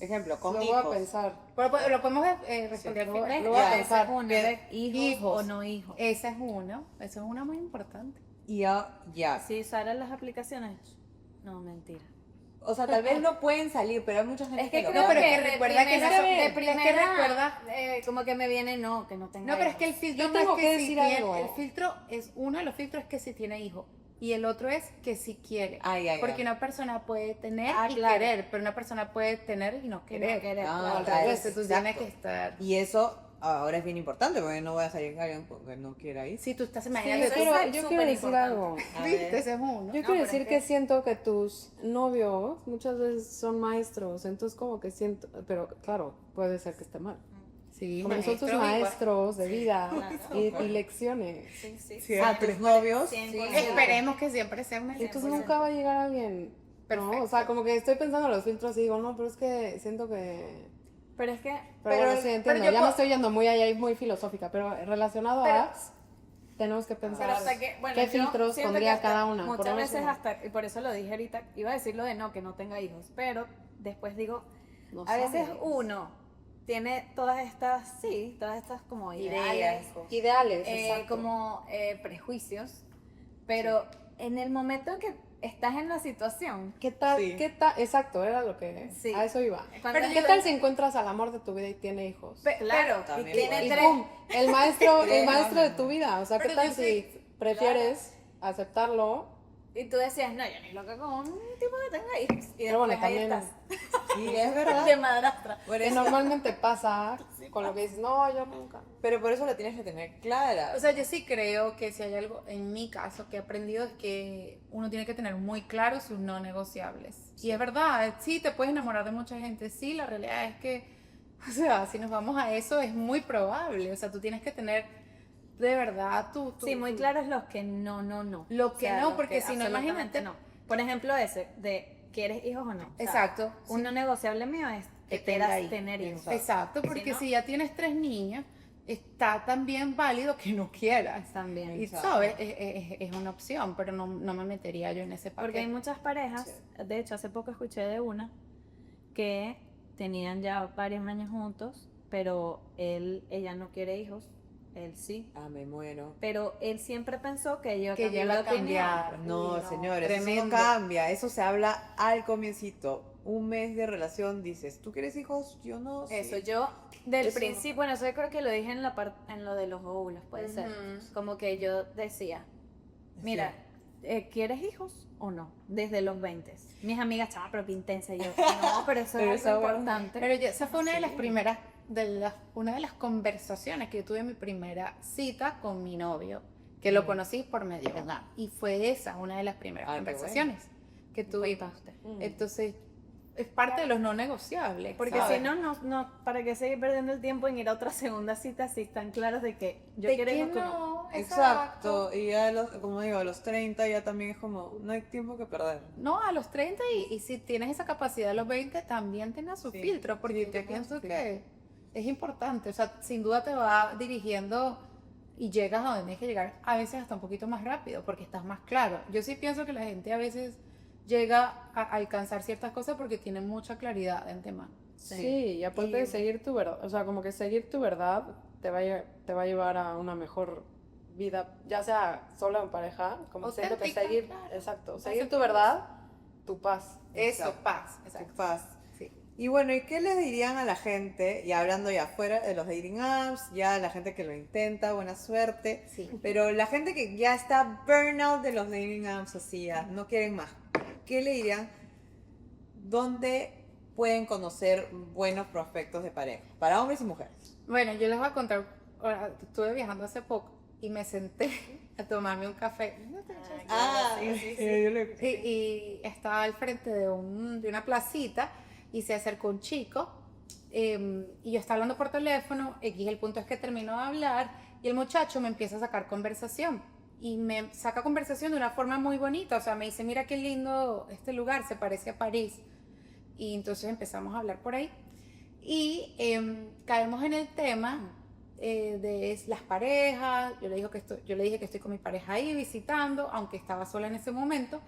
Ejemplo, con lo voy hijos. a pensar. Pero lo podemos responder al lo- final. lo voy a Esa pensar. es una, ¿ves? Hijos, Hijos. o no hijos. Esa es una muy importante. Y ya. Si usaran las aplicaciones, no, mentira. O sea, tal vez no pueden salir, pero hay mucha gente Es que lo creo No, pero pone. es que recuerda que primera- no son- de es que primera, recuerda- como que me viene no, que no tenga No, pero es hijos. que el filtro Yo no tengo es que que si decir tiene, algo. el filtro es uno de los filtros es que si tiene hijo y el otro es que si quiere. Ay, ay, Porque ay. una persona puede tener Ah, y claro. querer, pero una persona puede tener y no querer. querer, Ah, claro. Al claro, revés, tú exacto. tienes que estar. Y eso ahora es bien importante, porque no voy a salir con alguien porque no quiera ir. Si tú estás Sí, imaginando, eso tú- pero es yo quiero súper decir importante. algo. A ¿viste? ver. Ese es uno. Yo pero quiero es decir que siento que tus novios muchas veces son maestros, entonces como que siento, pero claro, puede ser que esté mal. Sí, Como maestro, nosotros igual. maestros de vida Claro. y lecciones. Sí, sí. Sí, a tus novios. 100%. Esperemos que siempre sea un Y entonces 100%. nunca va a llegar alguien. ¿no? Perfecto. O sea, como que estoy pensando en los filtros y digo, no, pero es que siento que. Pero es que Pero, Pero- bueno, sí, pero entiendo. yo Ya me puedo- estoy yendo muy allá y muy filosófica, pero relacionado Pero- a apps, tenemos que pensar Pero hasta que, bueno, qué yo filtros siento pondría que hasta cada una. por Muchas lo menos veces uno. hasta, y por eso lo dije ahorita, iba a decir lo de no, que no tenga hijos, pero después digo, No a veces sabes. uno tiene todas estas como ideales, Ideales, exacto. como prejuicios, pero en el momento en que estás en la situación, ¿Qué tal? Sí. ¿Qué tal? Exacto, era lo que... Sí. A eso iba. Cuando Pero ¿qué digo- tal si encuentras al amor de tu vida y tiene hijos? claro, y también tiene puede Y tres, ¡pum! El maestro Claro. de tu vida. O sea, ¿qué Pero tal yo si sí- prefieres aceptarlo? y tú decías, no, yo ni loca con un tipo que tenga hijos, y Pero bueno, después ahí también- estás, Sí, es verdad. de madrastra. Por Que eso- normalmente pasa con lo que dices, no, yo nunca. pero por eso la tienes que tener clara. O sea, yo sí creo que si hay algo, en mi caso, que he aprendido es que uno tiene que tener muy claro sus no negociables. Y es verdad, sí, te puedes enamorar de mucha gente, sí, la realidad es que, o sea, si nos vamos a eso, es muy probable. O sea, tú tienes que tener de verdad Sí, muy tu- claros los que no. Lo que no, los porque que si no, absolutamente imagínate. no. Por ejemplo, ese de ¿quieres hijos o no? O sea, Exacto. Un no negociable mío es que tenga quieras hijos. tener hijos. Exacto, porque Si no- si ya tienes 3 niñas, está también válido que no quieras. También. Y sabes, es una opción, pero no me metería yo en ese paquete. Porque hay muchas parejas, de hecho hace poco escuché de una que tenían ya varios años juntos, pero ella no quiere hijos, él sí. Ah, me muero. Pero él siempre pensó que ella Que cambió iba de a opinión. cambiar. No, Uy, no, señores, eso no tremendo. cambia. Eso se habla al comiencito. Un mes de relación dices, ¿tú quieres hijos? Yo no. Sí. Eso yo del Eso- principio, bueno, eso yo creo que lo dije en lo de los óvulos, puede ser. Ujú. Como que yo decía, mira, ¿quieres hijos o no? Desde los 20. Mis amigas, chava, pero qué intensa. Y yo, no, pero eso Pero es eso, algo bueno, importante. Pero esa fue una de las primeras, una de las conversaciones que yo tuve en mi primera cita con mi novio, que lo conocí por medio de una. Y fue esa una de las primeras Ah, qué conversaciones que tuvimos. Importante. Entonces, es parte de los no negociables. Porque ¿sabes? si no, ¿para qué seguir perdiendo el tiempo en ir a otra segunda cita si están claros de que yo ¿De quiero qué hijos que no? no? Exacto. Y ya, como digo, a los 30 ya también es como, no hay tiempo que perder. No, a los 30 y si tienes esa capacidad a los 20 también tengas su Sí, filtro, porque sí, yo pienso sí. que es importante, o sea, sin duda te va dirigiendo y llegas a donde tienes que llegar, a veces hasta un poquito más rápido, porque estás más claro. Yo sí pienso que la gente a veces llega a alcanzar ciertas cosas porque tiene mucha claridad de antemano. Sí, y aparte Y- de seguir tu verdad, o sea, como que seguir tu verdad te va a llevar a una mejor vida, ya sea sola o en pareja, como siento que Auténtica, seguir, claro. exacto, seguir tu verdad, tu paz. Eso, Exacto. paz. Tu Exacto. paz. Sí. Y bueno, ¿y qué les dirían a la gente? Y hablando ya fuera de los dating apps, ya la gente que lo intenta, buena suerte. Sí. Pero la gente que ya está burnout de los dating apps, así ya, no quieren más. ¿Qué le dirían? ¿Dónde pueden conocer buenos prospectos de pareja? Para hombres y mujeres. Bueno, yo les voy a contar, ahora, estuve viajando hace poco y me senté a tomarme un café. Y estaba al frente de una placita y se acercó un chico y yo estaba hablando por teléfono. El punto es que terminó de hablar y el muchacho me empieza a sacar conversación y me saca conversación de una forma muy bonita. O sea, me dice, mira qué lindo este lugar, se parece a París. Y entonces empezamos a hablar por ahí y caemos en el tema de las parejas. Yo le dije que estoy con mi pareja ahí visitando, aunque estaba sola en ese momento.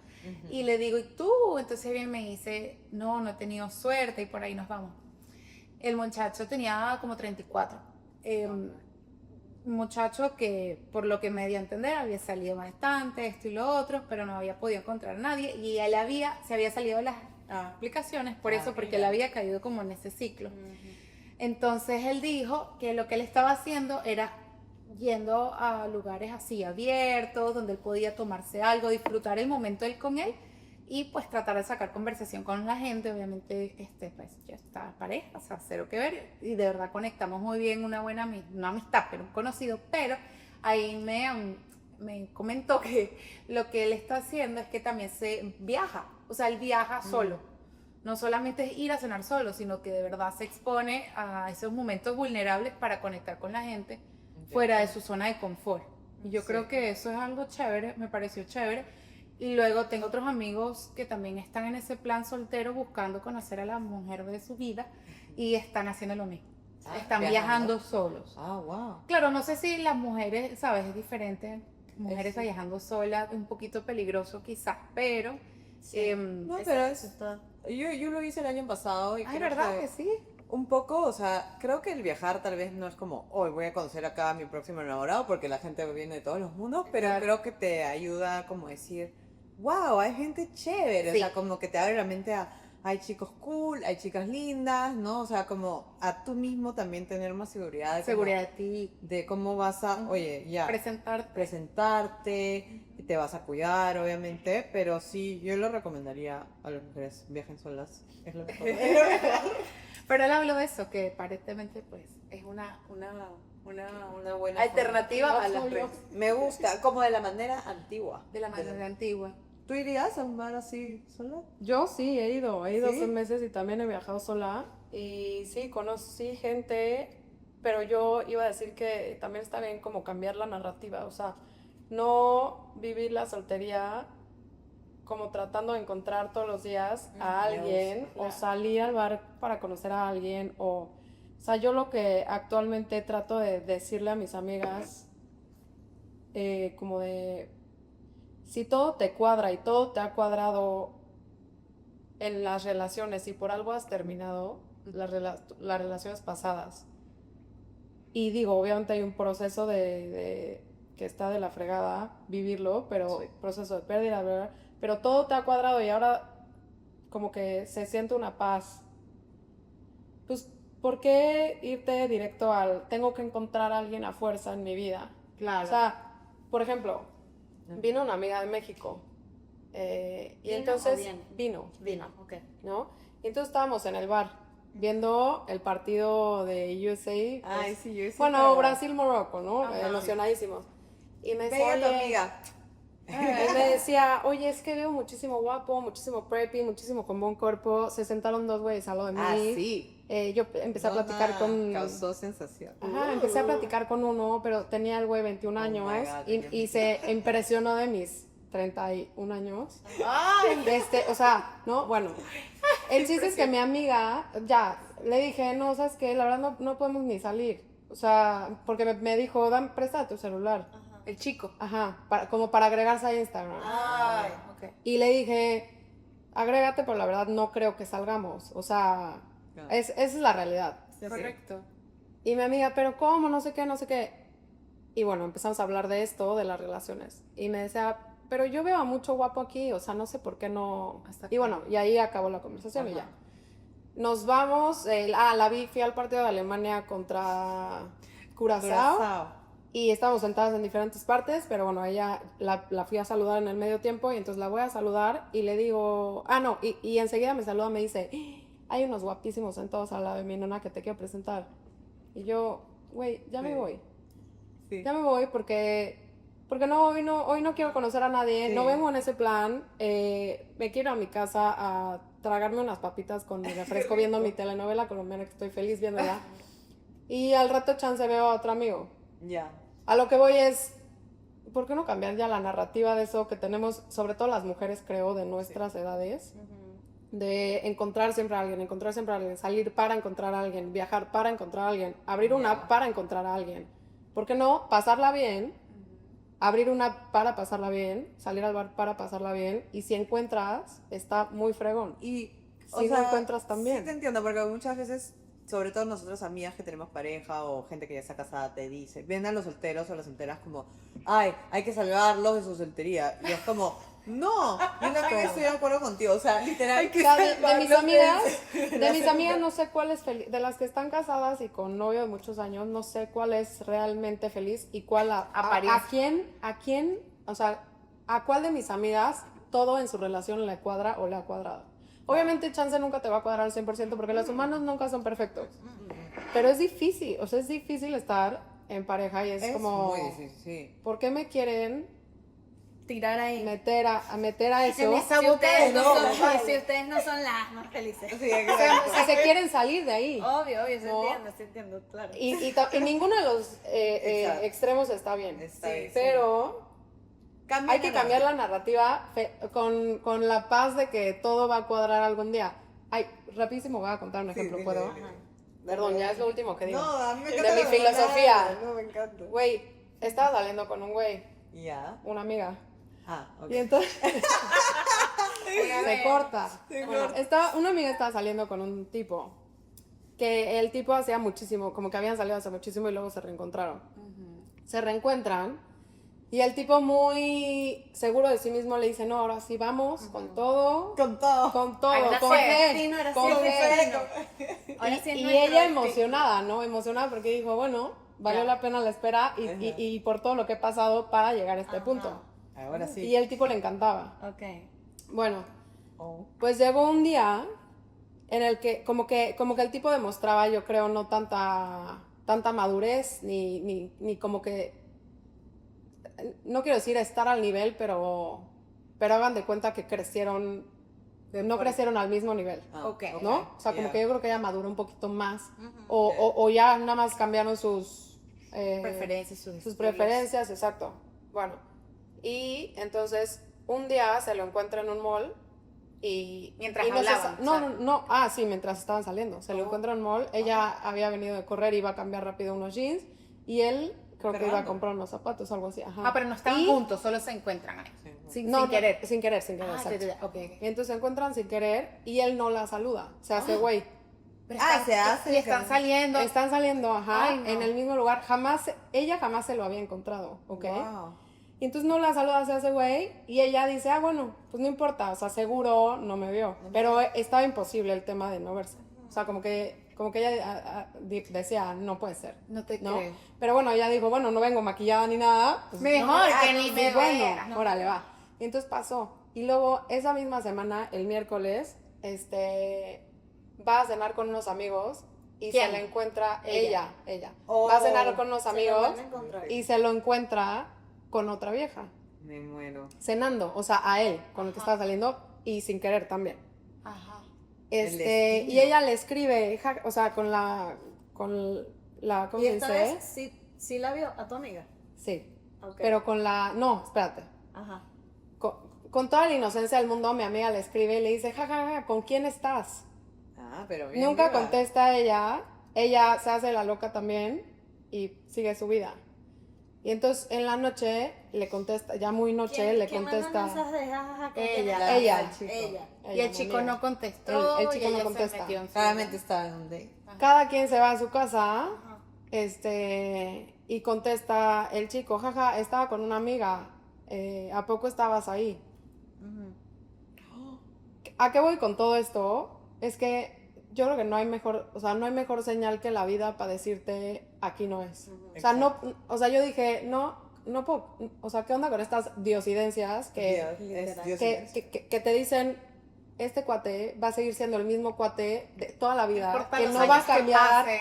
Y le digo, ¿y tú? Entonces bien me dice, no he tenido suerte y por ahí nos vamos. El muchacho tenía como 34. Un muchacho que, por lo que me dio a entender, había salido bastante, esto y lo otro, pero no había podido encontrar a nadie. Y él se había salido de las aplicaciones, por eso, porque él había caído como en ese ciclo. Entonces él dijo que lo que él estaba haciendo era yendo a lugares así abiertos, donde él podía tomarse algo, disfrutar el momento él con él y pues tratar de sacar conversación con la gente. Obviamente pues ya está pareja, o sea, cero que ver, y de verdad conectamos muy bien, una buena no amistad, pero un conocido. Pero ahí me comentó que lo que él está haciendo es que también se viaja, o sea, él viaja solo. No solamente es ir a cenar solo, sino que de verdad se expone a esos momentos vulnerables para conectar con la gente fuera de su zona de confort. Y yo creo que eso es algo chévere, me pareció chévere. Y luego tengo otros amigos que también están en ese plan soltero buscando conocer a la mujer de su vida y están haciendo lo mismo. Están viajando solos. Ah, wow. Claro, no sé si las mujeres, ¿sabes? Es diferente. Mujeres Sí. viajando solas, un poquito peligroso quizás, pero... No, pero yo lo hice el año pasado y Ay, creo ¿verdad que sí? Un poco, o sea, creo que el viajar tal vez no es como, hoy voy a conocer acá a mi próximo enamorado, porque la gente viene de todos los mundos, pero Exacto. creo que te ayuda como decir, wow, hay gente chévere, Sí. o sea, como que te abre la mente a, hay chicos cool, hay chicas lindas, ¿no? O sea, como a tú mismo también tener más seguridad de, Seguridad de ti. de cómo vas a, oye, ya, presentarte, te vas a cuidar, obviamente, pero sí, yo lo recomendaría a las mujeres, viajen solas, es lo mejor. Pero él habló de eso, que aparentemente pues es una buena alternativa forma. a las redes. Me gusta, como de la manera antigua. De la manera antigua. ¿Tú irías a un bar así sola? Yo sí, he ido ¿Sí? 6 meses y también he viajado sola. Y sí, conocí gente, pero yo iba a decir que también está bien como cambiar la narrativa. O sea, no vivir la soltería como tratando de encontrar todos los días a alguien o salir al bar para conocer a alguien o sea, yo lo que actualmente trato de decirle a mis amigas como de si todo te cuadra y todo te ha cuadrado en las relaciones y por algo has terminado las relaciones pasadas y digo, obviamente hay un proceso de que está de la fregada vivirlo, pero proceso de pérdida, ¿verdad? Pero todo te ha cuadrado y ahora como que se siente una paz. Pues, ¿por qué irte directo al tengo que encontrar a alguien a fuerza en mi vida? Claro. O sea, por ejemplo, vino una amiga de México y ¿Vino entonces o viene? vino, Ok. ¿no? Y entonces estábamos en el bar viendo el partido de USA. Ay, pues, sí, yo sí. bueno, Brasil-Morocco, ¿no? Ajá. Emocionadísimos. Y me decía, Bella tu "Oye", amiga. y me decía, oye, es que veo muchísimo guapo, muchísimo preppy, muchísimo con buen cuerpo. Se sentaron 2 güeyes al lado de mí. Ah, sí. Yo empecé a platicar con... Causó sensación. Ajá, empecé a platicar con uno, pero tenía el güey 21 Oh my años God, y se impresionó de mis 31 años. Ay, O sea, ¿no? Bueno, el chiste es que mi amiga, ya, le dije, no, ¿sabes qué? La verdad no podemos ni salir. O sea, porque me dijo, presta tu celular. el chico. Ajá, como para agregarse a Instagram. Ay, ok. Y le dije, agrégate, pero la verdad no creo que salgamos. O sea, Claro. esa es la realidad. Correcto. Y mi amiga, pero ¿cómo? No sé qué, no sé qué. Y bueno, empezamos a hablar de esto, de las relaciones. Y me decía, pero yo veo a mucho guapo aquí, o sea, no sé por qué no. Hasta Y bueno, y ahí acabó la conversación y ya. Nos vamos, fui al partido de Alemania contra Curazao. Y estábamos sentadas en diferentes partes, pero bueno, ella la fui a saludar en el medio tiempo y entonces la voy a saludar y le digo, no, y enseguida me saluda, me dice, hay unos guapísimos sentados al lado de mi nona que te quiero presentar. Y yo, güey, ya me voy. Sí. Ya me voy porque hoy no quiero conocer a nadie, Sí. no vengo en ese plan, me quiero ir a mi casa a tragarme unas papitas con mi refresco viendo mi telenovela colombiana que estoy feliz viéndola. Y al rato chance veo a otro amigo. Ya. A lo que voy es, ¿por qué no cambiar ya la narrativa de eso que tenemos, sobre todo las mujeres, creo, de nuestras edades? De encontrar siempre a alguien, salir para encontrar a alguien, viajar para encontrar a alguien, abrir una app para encontrar a alguien. ¿Por qué no pasarla bien? Abrir una app para pasarla bien, salir al bar para pasarla bien, y si encuentras, está muy fregón. Y, Si no encuentras también. Sí te entiendo, porque muchas veces, sobre todo nosotros amigas que tenemos pareja o gente que ya está casada, te dice, ven a los solteros o las solteras como, ay, hay que salvarlos de su soltería. Y es como, no, yo también estoy de acuerdo contigo, o sea, literal. O sea, de mis amigas no sé cuál es feliz, de las que están casadas y con novio de muchos años, no sé cuál es realmente feliz y cuál a quién, o sea, a cuál de mis amigas todo en su relación le cuadra o le ha cuadrado. Obviamente chance nunca te va a cuadrar al 100% porque los humanos nunca son perfectos, pero es difícil, o sea, es difícil estar en pareja y es como, muy difícil, sí. ¿por qué me quieren Tirar ahí. meter a eso? En esa Si ustedes, boca no de son, no. si ustedes no son las más felices. Sí, exacto. Si se quieren salir de ahí. Obvio, No. se entiendo, claro. Y ninguno de los Exacto. extremos está bien. Está bien, Pero Cambia hay que cambiar la narrativa con la paz de que todo va a cuadrar algún día. Ay, rapidísimo voy a contar un ejemplo, dile, ¿puedo? dile. Perdón, ya es lo último que digo. No, a mí me De encanta mi la filosofía. verdad. No, me encanta. Güey, estaba saliendo con un güey, Ya. una amiga. Ok. Y entonces se corta. Se Bueno, corta. una amiga estaba saliendo con un tipo. que el tipo hacía muchísimo, como que habían salido hace muchísimo y luego se reencontraron. Se reencuentran y el tipo muy seguro de sí mismo le dice, no, ahora sí vamos con todo. Con todo. Con todo, Ahora con sí, fe, destino, ahora con sí, fe. destino. Ahora sí es Y nuestro ella destino. emocionada, ¿no? Emocionada porque dijo, bueno, valió Claro. la pena la espera Ajá. y por todo lo que he pasado para llegar a este Ajá. punto. Ahora sí. Y el tipo le encantaba. Ok. Bueno, Oh. pues llegó un día en el que como que el tipo demostraba, yo creo, no tanta madurez, ni como que, no quiero decir estar al nivel, pero hagan de cuenta que crecieron, no crecieron al mismo nivel, Ah, Ok. ¿no? O sea, como Yeah. que yo creo que ella maduró un poquito más, Ujú. o ya nada más cambiaron sus Preferencias, sus estilos. preferencias, exacto. Bueno, y entonces un día se lo encuentra en un mall y... Mientras y no se hablaban, sa- No, o sea. no, sí, mientras estaban saliendo. Se lo encuentra en un mall, ella había venido de correr, iba a cambiar rápido unos jeans y él creo que iba a Cargando. comprar unos zapatos, algo así. Ajá. Ah, pero no estaban Y- juntos, solo se encuentran ahí. Sí, bueno. Sin, No, sin querer. Sin querer, Ah, exacto. ok. Y entonces se encuentran sin querer y él no la saluda, se hace güey. Pero Ah, están- se hace Y están que- saliendo. Están saliendo, ajá, Ay, no. en el mismo lugar. Ella jamás se lo había encontrado, ¿ok? Wow. Y entonces no la saluda, se hace güey, y ella dice, ah, bueno, pues no importa, o sea, seguro no me vio. Pero estaba imposible el tema de no verse. O sea, como que ella decía, no puede ser, No te ¿no? creo. Pero bueno, ella dijo, bueno, no vengo maquillada ni nada. Pues, Mejor no, que ni me bueno, viera. órale, va. Y entonces pasó. Y luego, esa misma semana, el miércoles, va a cenar con unos amigos y ¿Quién? se la encuentra ella. Oh. Va a cenar con unos Se lo amigos vuelve a encontrar. y se lo encuentra con otra vieja, Me muero. cenando, o sea, a él, con el que estaba saliendo y sin querer también. Ajá. destino. Y ella le escribe, o sea, con la, ¿cómo ¿Y se esta dice? vez sí la vio a tu amiga? Sí, Ok. pero no, espérate. Ajá. Con toda la inocencia del mundo, mi amiga le escribe y le dice, jajaja, ¿con quién estás? Ah, pero bien. Nunca viva. contesta ella se hace la loca también y sigue su vida. Y entonces en la noche le contesta, ya muy noche, le ¿Quién contesta. manda mensajes de jajaja? ¿Con Ella. quién La- estás? Ella. el chico. Ella. Y Ella, el mi chico amiga. no contestó. El chico y no ella contesta. Se metió en su Claramente vida. estaba en un date. Cada quien se va a su casa, Ajá. y contesta el chico, jaja, estaba con una amiga, ¿a poco estabas ahí? Ujú. ¿A qué voy con todo esto? Es que yo creo que no hay mejor señal que la vida para decirte aquí no es. O sea, no, o sea, yo dije, no puedo, o sea, ¿qué onda con estas diosidencias que, Dios que te dicen, este cuate va a seguir siendo el mismo cuate de toda la vida, importa que los no va a años que cambiar, pasen.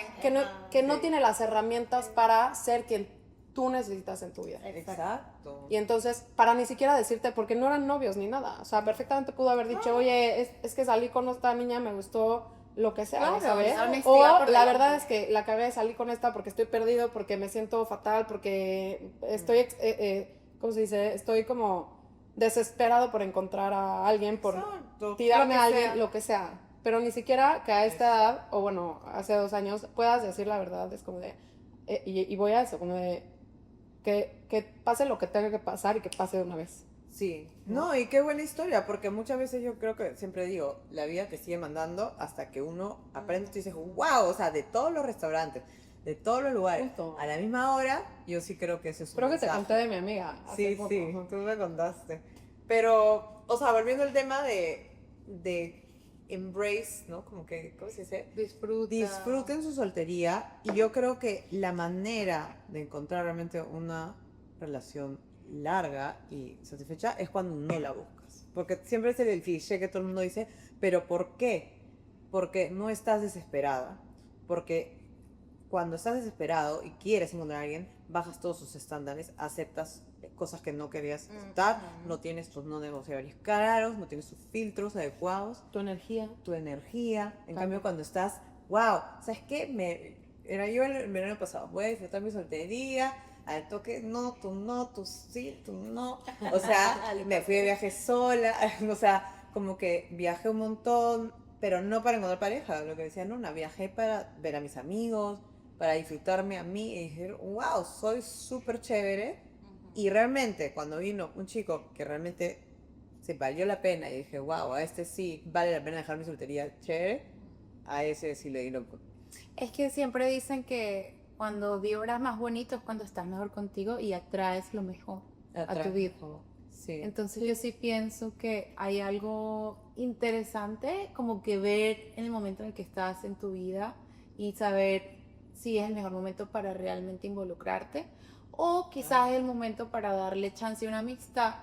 que no Sí. tiene las herramientas para ser quien tú necesitas en tu vida? Exacto. Y entonces, para ni siquiera decirte, porque no eran novios ni nada, o sea, perfectamente pudo haber dicho, oye, es que salí con esta niña, me gustó lo que sea, Claro, ¿sabes? la honestidad O por la delante. verdad es que la acabé de salir con esta porque estoy perdido, porque me siento fatal, porque estoy, ¿cómo se dice? Estoy como desesperado por encontrar a alguien, por Exacto. tirarme Lo a que alguien, sea. lo que sea. Pero ni siquiera que a esta edad, o bueno, hace 2 años, puedas decir la verdad, es como de, y voy a eso, como de, que pase lo que tenga que pasar y que pase de una vez. Sí, no, y qué buena historia, porque muchas veces yo creo que siempre digo, la vida te sigue mandando hasta que uno aprende y dices, wow, o sea, de todos los restaurantes, de todos los lugares, Justo. a la misma hora, yo sí creo que eso es un Creo que te mensaje. conté de mi amiga. hace Sí, poco. sí, tú me contaste. Pero, o sea, volviendo al tema de embrace, ¿no? Como que, ¿cómo se dice? Disfruten su soltería y yo creo que la manera de encontrar realmente una relación larga y satisfecha es cuando no la buscas. Porque siempre es el cliché que todo el mundo dice, pero ¿por qué? Porque no estás desesperada. Porque cuando estás desesperado y quieres encontrar a alguien, bajas todos sus estándares, aceptas cosas que no querías aceptar, no tienes tus no negociables claros, no tienes tus filtros adecuados, Tu energía. tu energía. En Cambia. cambio, cuando estás, wow, ¿sabes qué? Era yo el verano pasado, voy a disfrutar mi soltería, al toque, no, tú sí, tú no. O sea, me fui de viaje sola, o sea, como que viajé un montón, pero no para encontrar pareja, lo que decía, no, viajé para ver a mis amigos, para disfrutarme a mí y decir, wow, soy súper chévere. Y realmente, cuando vino un chico que realmente se valió la pena y dije, wow, a este sí vale la pena dejar mi soltería chévere, a ese sí le di Es que siempre dicen que cuando vibras más bonito es cuando estás mejor contigo y atraes lo mejor a tu vida. Sí. Entonces yo sí pienso que hay algo interesante como que ver en el momento en el que estás en tu vida y saber si es el mejor momento para realmente involucrarte o quizás es el momento para darle chance a una amistad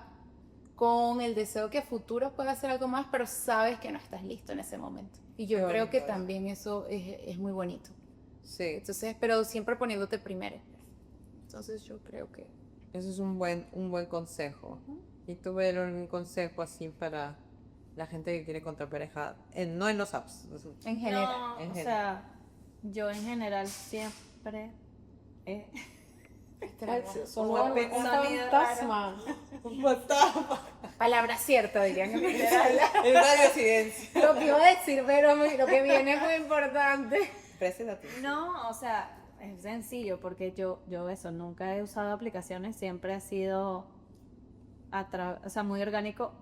con el deseo que a futuro pueda hacer algo más, pero sabes que no estás listo en ese momento. Y yo Qué creo que bonito. también eso es muy bonito. Sí, Entonces, pero siempre poniéndote primero. Entonces yo creo que... eso es un buen consejo. ¿Y tú, Vero, un consejo así para la gente que quiere encontrar pareja? No en los apps. En general. No, En o general. sea, yo en general siempre... Sonó Una un pena. fantasma. Un fantasma. Palabra cierta, dirían en Venezuela. En radio silencio. Lo que iba a decir, pero lo que viene es muy importante. Presten atención. No, o sea, es sencillo porque yo eso, nunca he usado aplicaciones, siempre ha sido o sea, muy orgánico.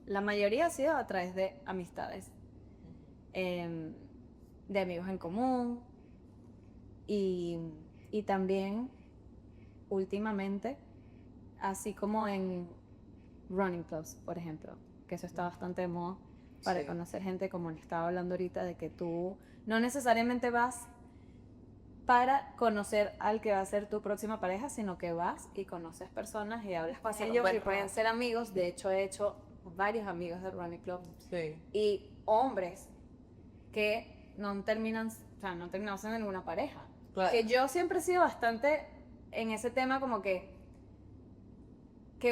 La mayoría ha sido a través de amistades, de amigos en común y también últimamente, así como en running clubs, por ejemplo, que eso está bastante de moda para Sí. conocer gente, como le estaba hablando ahorita, de que tú no necesariamente vas para conocer al que va a ser tu próxima pareja, sino que vas y conoces personas y hablas con Pasar un ellos buen y pueden rato. ser amigos. De hecho, he hecho varios amigos del running club Sí. y hombres que no terminan, o sea, no terminan siendo ninguna pareja. Claro. Que yo siempre he sido bastante en ese tema como que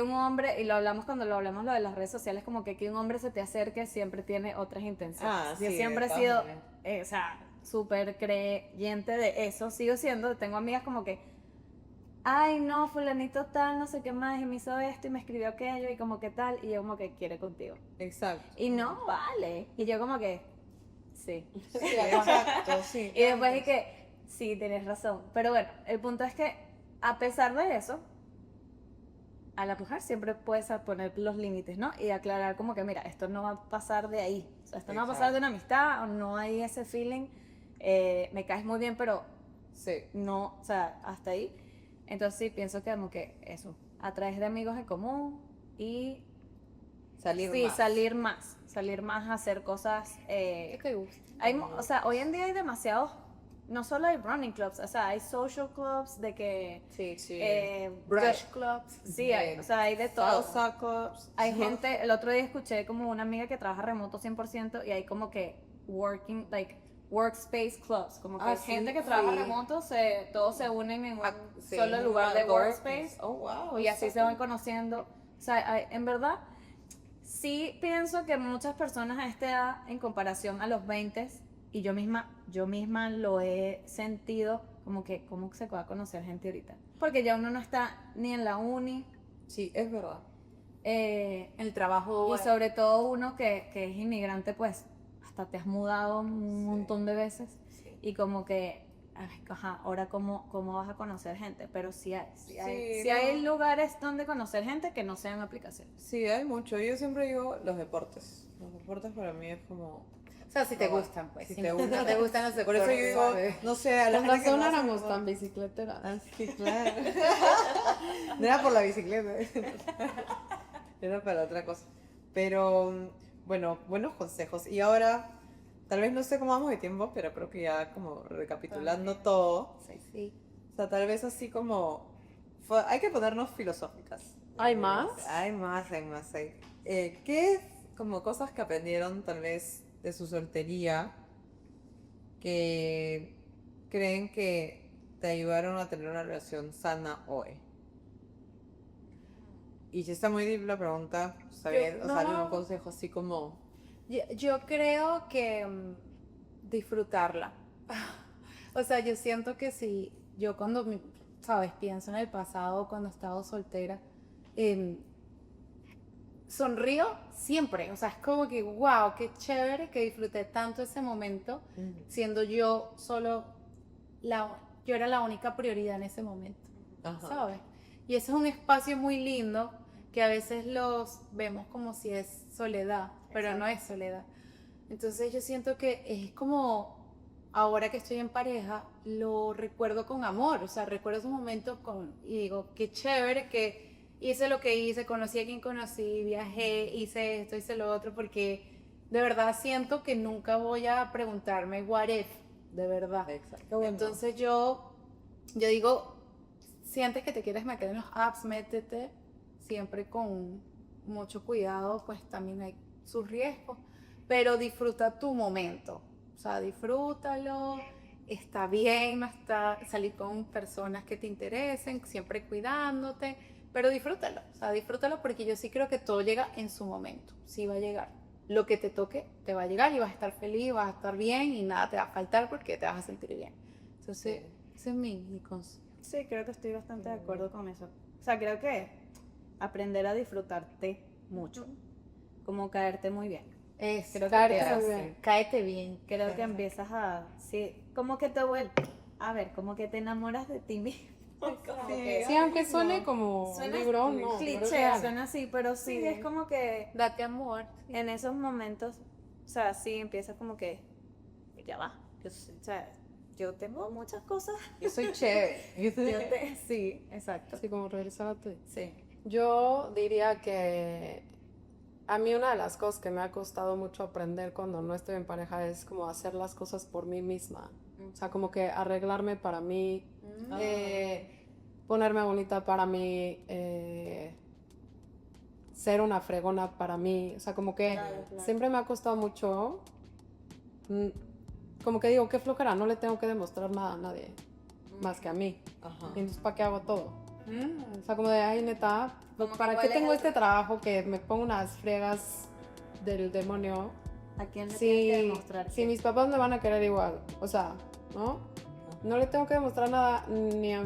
un hombre, y lo hablamos cuando lo hablamos lo de las redes sociales, como que un hombre se te acerque siempre tiene otras intenciones. Ah, Yo sí, siempre he de sido, todas maneras. o sea, súper creyente de eso, sigo siendo, tengo amigas como que, ay no, fulanito tal, no sé qué más, y me hizo esto y me escribió aquello y como que tal, y yo como que quiere contigo. Exacto. Y no vale. Y yo como que, sí. Sí, exacto, sí. Y después dije que, sí, tienes razón. Pero bueno, el punto es que a pesar de eso, a la mujer siempre puedes poner los límites, ¿no? Y aclarar como que, mira, esto no va a pasar de ahí. O sea, esto no va a pasar de una amistad, o no hay ese feeling. Me caes muy bien, pero Sí. no, o sea, hasta ahí. Entonces sí, pienso que como que eso, a través de amigos en común y Salir sí, más. salir más a hacer cosas. ¿Qué te gusta? O sea, hoy en día hay demasiados, no solo hay running clubs, o sea, hay social clubs de que Sí, sí. Brush clubs. sí, o sea, hay de todo. Salsa clubs. Hay gente, el otro día escuché como una amiga que trabaja remoto 100% y hay como que workspace clubs, como que Ah, hay sí, gente que trabaja sí. remoto, todos se unen en un Sí, solo lugar de workspace. workspace Oh, wow. y así se van conociendo. O sea, en verdad, sí pienso que muchas personas a esta edad, en comparación a los 20, y yo misma lo he sentido, como que, ¿cómo se va a conocer gente ahorita? Porque ya uno no está ni en la uni, Sí, es verdad. El trabajo. y sobre todo uno que es inmigrante, pues hasta te has mudado un montón de veces, y como que, ay, ajá, ahora cómo vas a conocer gente, pero sí hay no. lugares donde conocer gente que no sean aplicaciones. Sí, hay mucho. Yo siempre digo los deportes. Los deportes para mí es como... O sea, si te Probar. gustan, pues. Si Si te no gustan. no te gustan los Por eso yo deportes, digo, ¿sabes? no sé, a la Con gente que razón no hace éramos deporte. tan bicicleteras. Ah, sí, claro. No era por la bicicleta. Era para otra cosa. Pero, bueno, buenos consejos. Y ahora, tal vez no sé cómo vamos de tiempo, pero creo que ya como recapitulando todo. Sí. O sea, tal vez así como... hay que ponernos filosóficas. ¿Hay más? Hay más, hay más. ¿Qué es como cosas que aprendieron tal vez de su soltería que creen que te ayudaron a tener una relación sana hoy? Y si está muy deep la pregunta, está bien, o sea, no. un consejo así como... Yo creo que disfrutarla. O sea, yo siento que si yo cuando, sabes, pienso en el pasado, cuando estaba soltera, sonrío siempre. O sea, es como que, wow, qué chévere que disfruté tanto ese momento, siendo yo solo yo era la única prioridad en ese momento, Ajá. ¿sabes? Y ese es un espacio muy lindo que a veces los vemos como si es soledad, pero no es soledad. Entonces yo siento que es como ahora que estoy en pareja, lo recuerdo con amor, o sea, recuerdo esos momentos y digo, qué chévere que hice lo que hice, conocí a quien conocí, viajé, hice esto, hice lo otro, porque de verdad siento que nunca voy a preguntarme what if, de verdad. Exacto. Entonces yo digo, sientes que te quieres meter en los apps, métete, siempre con mucho cuidado, pues también hay sus riesgos, pero disfruta tu momento, o sea, disfrútalo, está bien, no está salir con personas que te interesen, siempre cuidándote, pero disfrútalo, o sea, disfrútalo porque yo sí creo que todo llega en su momento, sí va a llegar. Lo que te toque te va a llegar y vas a estar feliz, vas a estar bien y nada te va a faltar porque te vas a sentir bien. Entonces, ese es mi consejo. Sí, creo que estoy bastante de acuerdo con eso. O sea, creo que aprender a disfrutarte mucho, como caerte muy bien. Creo que Cáete bien. creo que empiezas a, sí, como que como que te enamoras de ti mismo. Sí, aunque suene como un libro, no. pero es Cliché, real. suena así, pero sí, es como que Date amor. en esos momentos, o sea, sí, empiezas como que, ya va, o sea, yo tengo muchas cosas. Yo soy chévere. Sí, exacto. Así como regresar a ti. Sí. Yo diría que a mí una de las cosas que me ha costado mucho aprender cuando no estoy en pareja es como hacer las cosas por mí misma. O sea, como que arreglarme para mí, ponerme bonita para mí, ser una fregona para mí. O sea, como que Claro. siempre me ha costado mucho. Como que digo, qué flojera, no le tengo que demostrar nada a nadie más que a mí. Ajá. Y entonces, ¿para qué hago todo? O sea, como de, ay, neta, Como ¿para que qué cuál es tengo el- este trabajo que me pongo unas fregas del demonio? ¿A quién le tienes que Si, demostrar? si mis papás me van a querer igual, o sea, ¿no? No le tengo que demostrar nada ni a...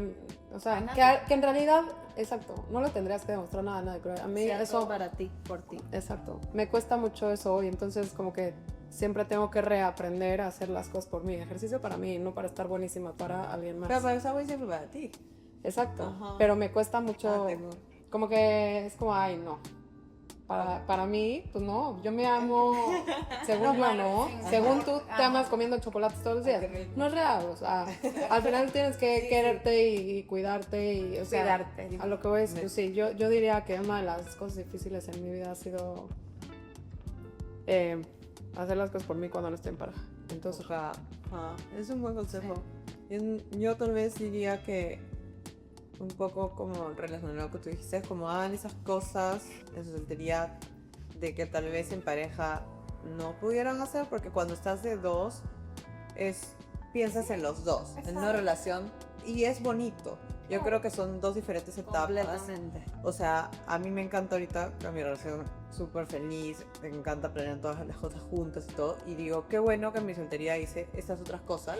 O sea, que en realidad, exacto, no le tendrías que demostrar nada a nadie, pero a mí eso... para ti, por ti. Exacto, me cuesta mucho eso y entonces como que siempre tengo que reaprender a hacer las cosas por mí, ejercicio para mí, no para estar buenísima para alguien más. Pero para esa voy siempre para ti. Exacto, Ajá. pero me cuesta mucho, tengo. como que es como, ay, no. Para mí, pues no, yo me amo, según yo, ¿no? Según tú te amas comiendo chocolates todos los días. No es real, o sea, al final tienes que quererte y cuidarte y, o sea, Cuidarte. a lo que voy es, pues sí, yo diría que una de las cosas difíciles en mi vida ha sido hacer las cosas por mí cuando no estoy en pareja. Entonces, Ajá. Es un buen consejo. Yo tal vez diría que un poco como relacionado a lo que tú dijiste, como hagan esas cosas en su soltería de que tal vez en pareja no pudieran hacer, porque cuando estás de dos, piensas en los dos, en una relación, y es bonito. Yo creo que son dos diferentes etapas. Completamente. O sea, a mí me encanta ahorita con mi relación súper feliz, me encanta planear todas las cosas juntas y todo, y digo, qué bueno que en mi soltería hice estas otras cosas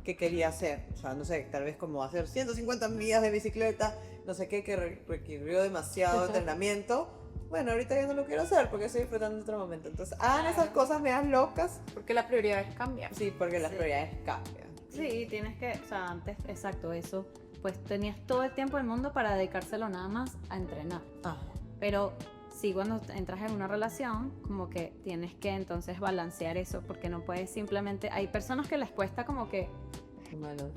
que quería hacer. O sea, no sé, tal vez como hacer 150 millas de bicicleta, no sé qué, que requirió demasiado entrenamiento. Bueno, ahorita ya no lo quiero hacer porque estoy disfrutando de otro momento. Entonces, hagan esas cosas, me dan locas. Porque las prioridades cambian. Sí, porque las prioridades cambian. Sí, tienes que, o sea, antes, exacto, eso, pues tenías todo el tiempo del mundo para dedicárselo nada más a entrenar. Pero sí, cuando entras en una relación, como que tienes que entonces balancear eso, porque no puedes simplemente, hay personas que les cuesta como que, Malo.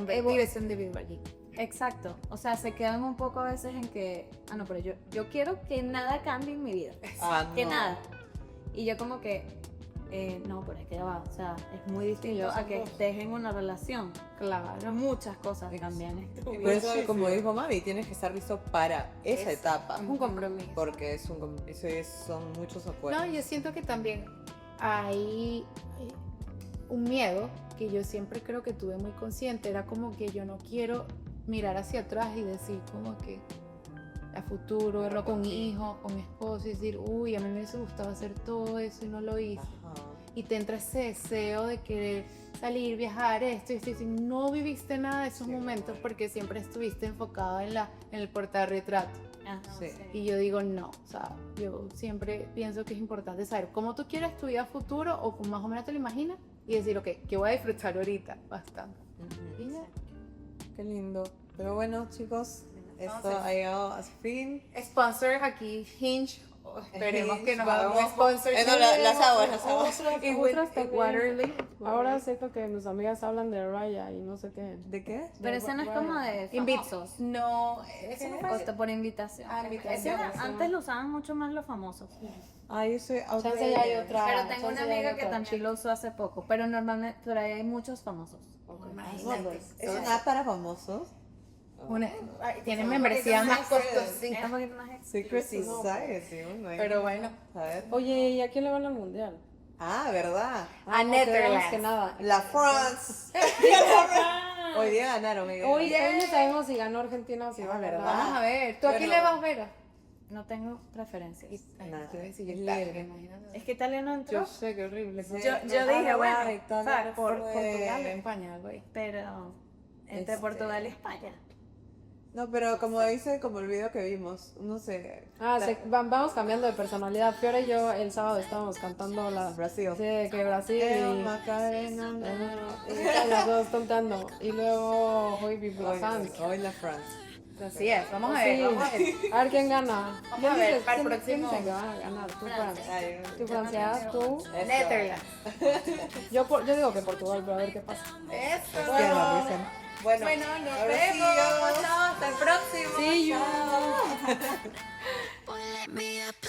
Vives individual. exacto, o sea, se quedan un poco a veces en que, no, pero yo quiero que nada cambie en mi vida, que nada. Y yo como que, no, pero es que ya va, o sea, es muy distinto a que estés en una relación. claro. Muchas cosas cambian en tu vida. Pues como dijo Mami, tienes que estar listo para esa etapa. Un compromiso. Porque son muchos acuerdos. No, yo siento que también hay un miedo que yo siempre creo que tuve muy consciente. Era como que yo no quiero mirar hacia atrás y decir como que a futuro, verlo con mi hijo, con mi esposo y decir, uy, a mí me hubiese gustado hacer todo eso y no lo hice. Ajá. Y te entra ese deseo de querer salir, viajar, esto, y no viviste nada de esos momentos porque siempre estuviste enfocado en el portarretrato. Sí. Y yo digo, no, o sea, yo siempre pienso que es importante saber cómo tú quieres tu vida futuro o cómo más o menos te lo imaginas y decir, ok, ¿qué voy a disfrutar ahorita? Bastante. Y ya. Qué lindo. Pero bueno, chicos, esto ha llegado a su fin. Sponsor aquí, Hinge esperemos que nos haga un sponsor. No, las aguas. Y Otras with también. Waterly. Ahora siento que mis amigas hablan de Raya y no sé qué. ¿De qué? Pero ese no es como de famosos. No, ese no O fue. por invitación. Ah, invitación. Ese antes lo usaban mucho más los famosos. Ay, soy Chance ya hay otra. Pero tengo una chance ya hay amiga que otra. también lo usó hace poco. Pero normalmente por ahí hay muchos famosos. Imagínate. ¿Es una app para famosos? Tienen membresía más costosita. Es un poquito más ex- Secret Society. Pero bueno. A ver. Oye, ¿y a quién le van al mundial? Ah, ¿verdad? A no, que Netherlands. veamos que nada. La France. Hoy día ganaron, Miguel. Hoy no sabemos si ganó Argentina o si va a ganar. Vamos a ver. ¿Tú a quién Pero- le vas a ver? No tengo preferencias. Nada. Si yo italiano, imagínate. Es que italiano entró. Yo sé, qué horrible. Yo dije, bueno, ¿sabes? por Portugal, España, algo ahí. Pero entre Portugal y España. No, pero como dice, como el video que vimos, no sé. Vamos cambiando de personalidad. Fiora y yo el sábado estábamos cantando la Brasil. Sí, que Brasil y, Macarena. y las dos cantando. Y luego hoy vi la fans. Hoy la France. Así es, vamos a ver, Sí. vamos a ver. A ver quién gana. Vamos a ver, dices? para el ¿Quién próximo- dice que van a ganar? Tú, Francia. Ay, Tú, Francia, tú. Netherlands. Yo digo que Portugal, pero a ver qué pasa. Eso. Bueno, Bueno, nos ahora sí, vemos. yo- Chao, hasta el próximo. See you. Chao. Boy, let me up a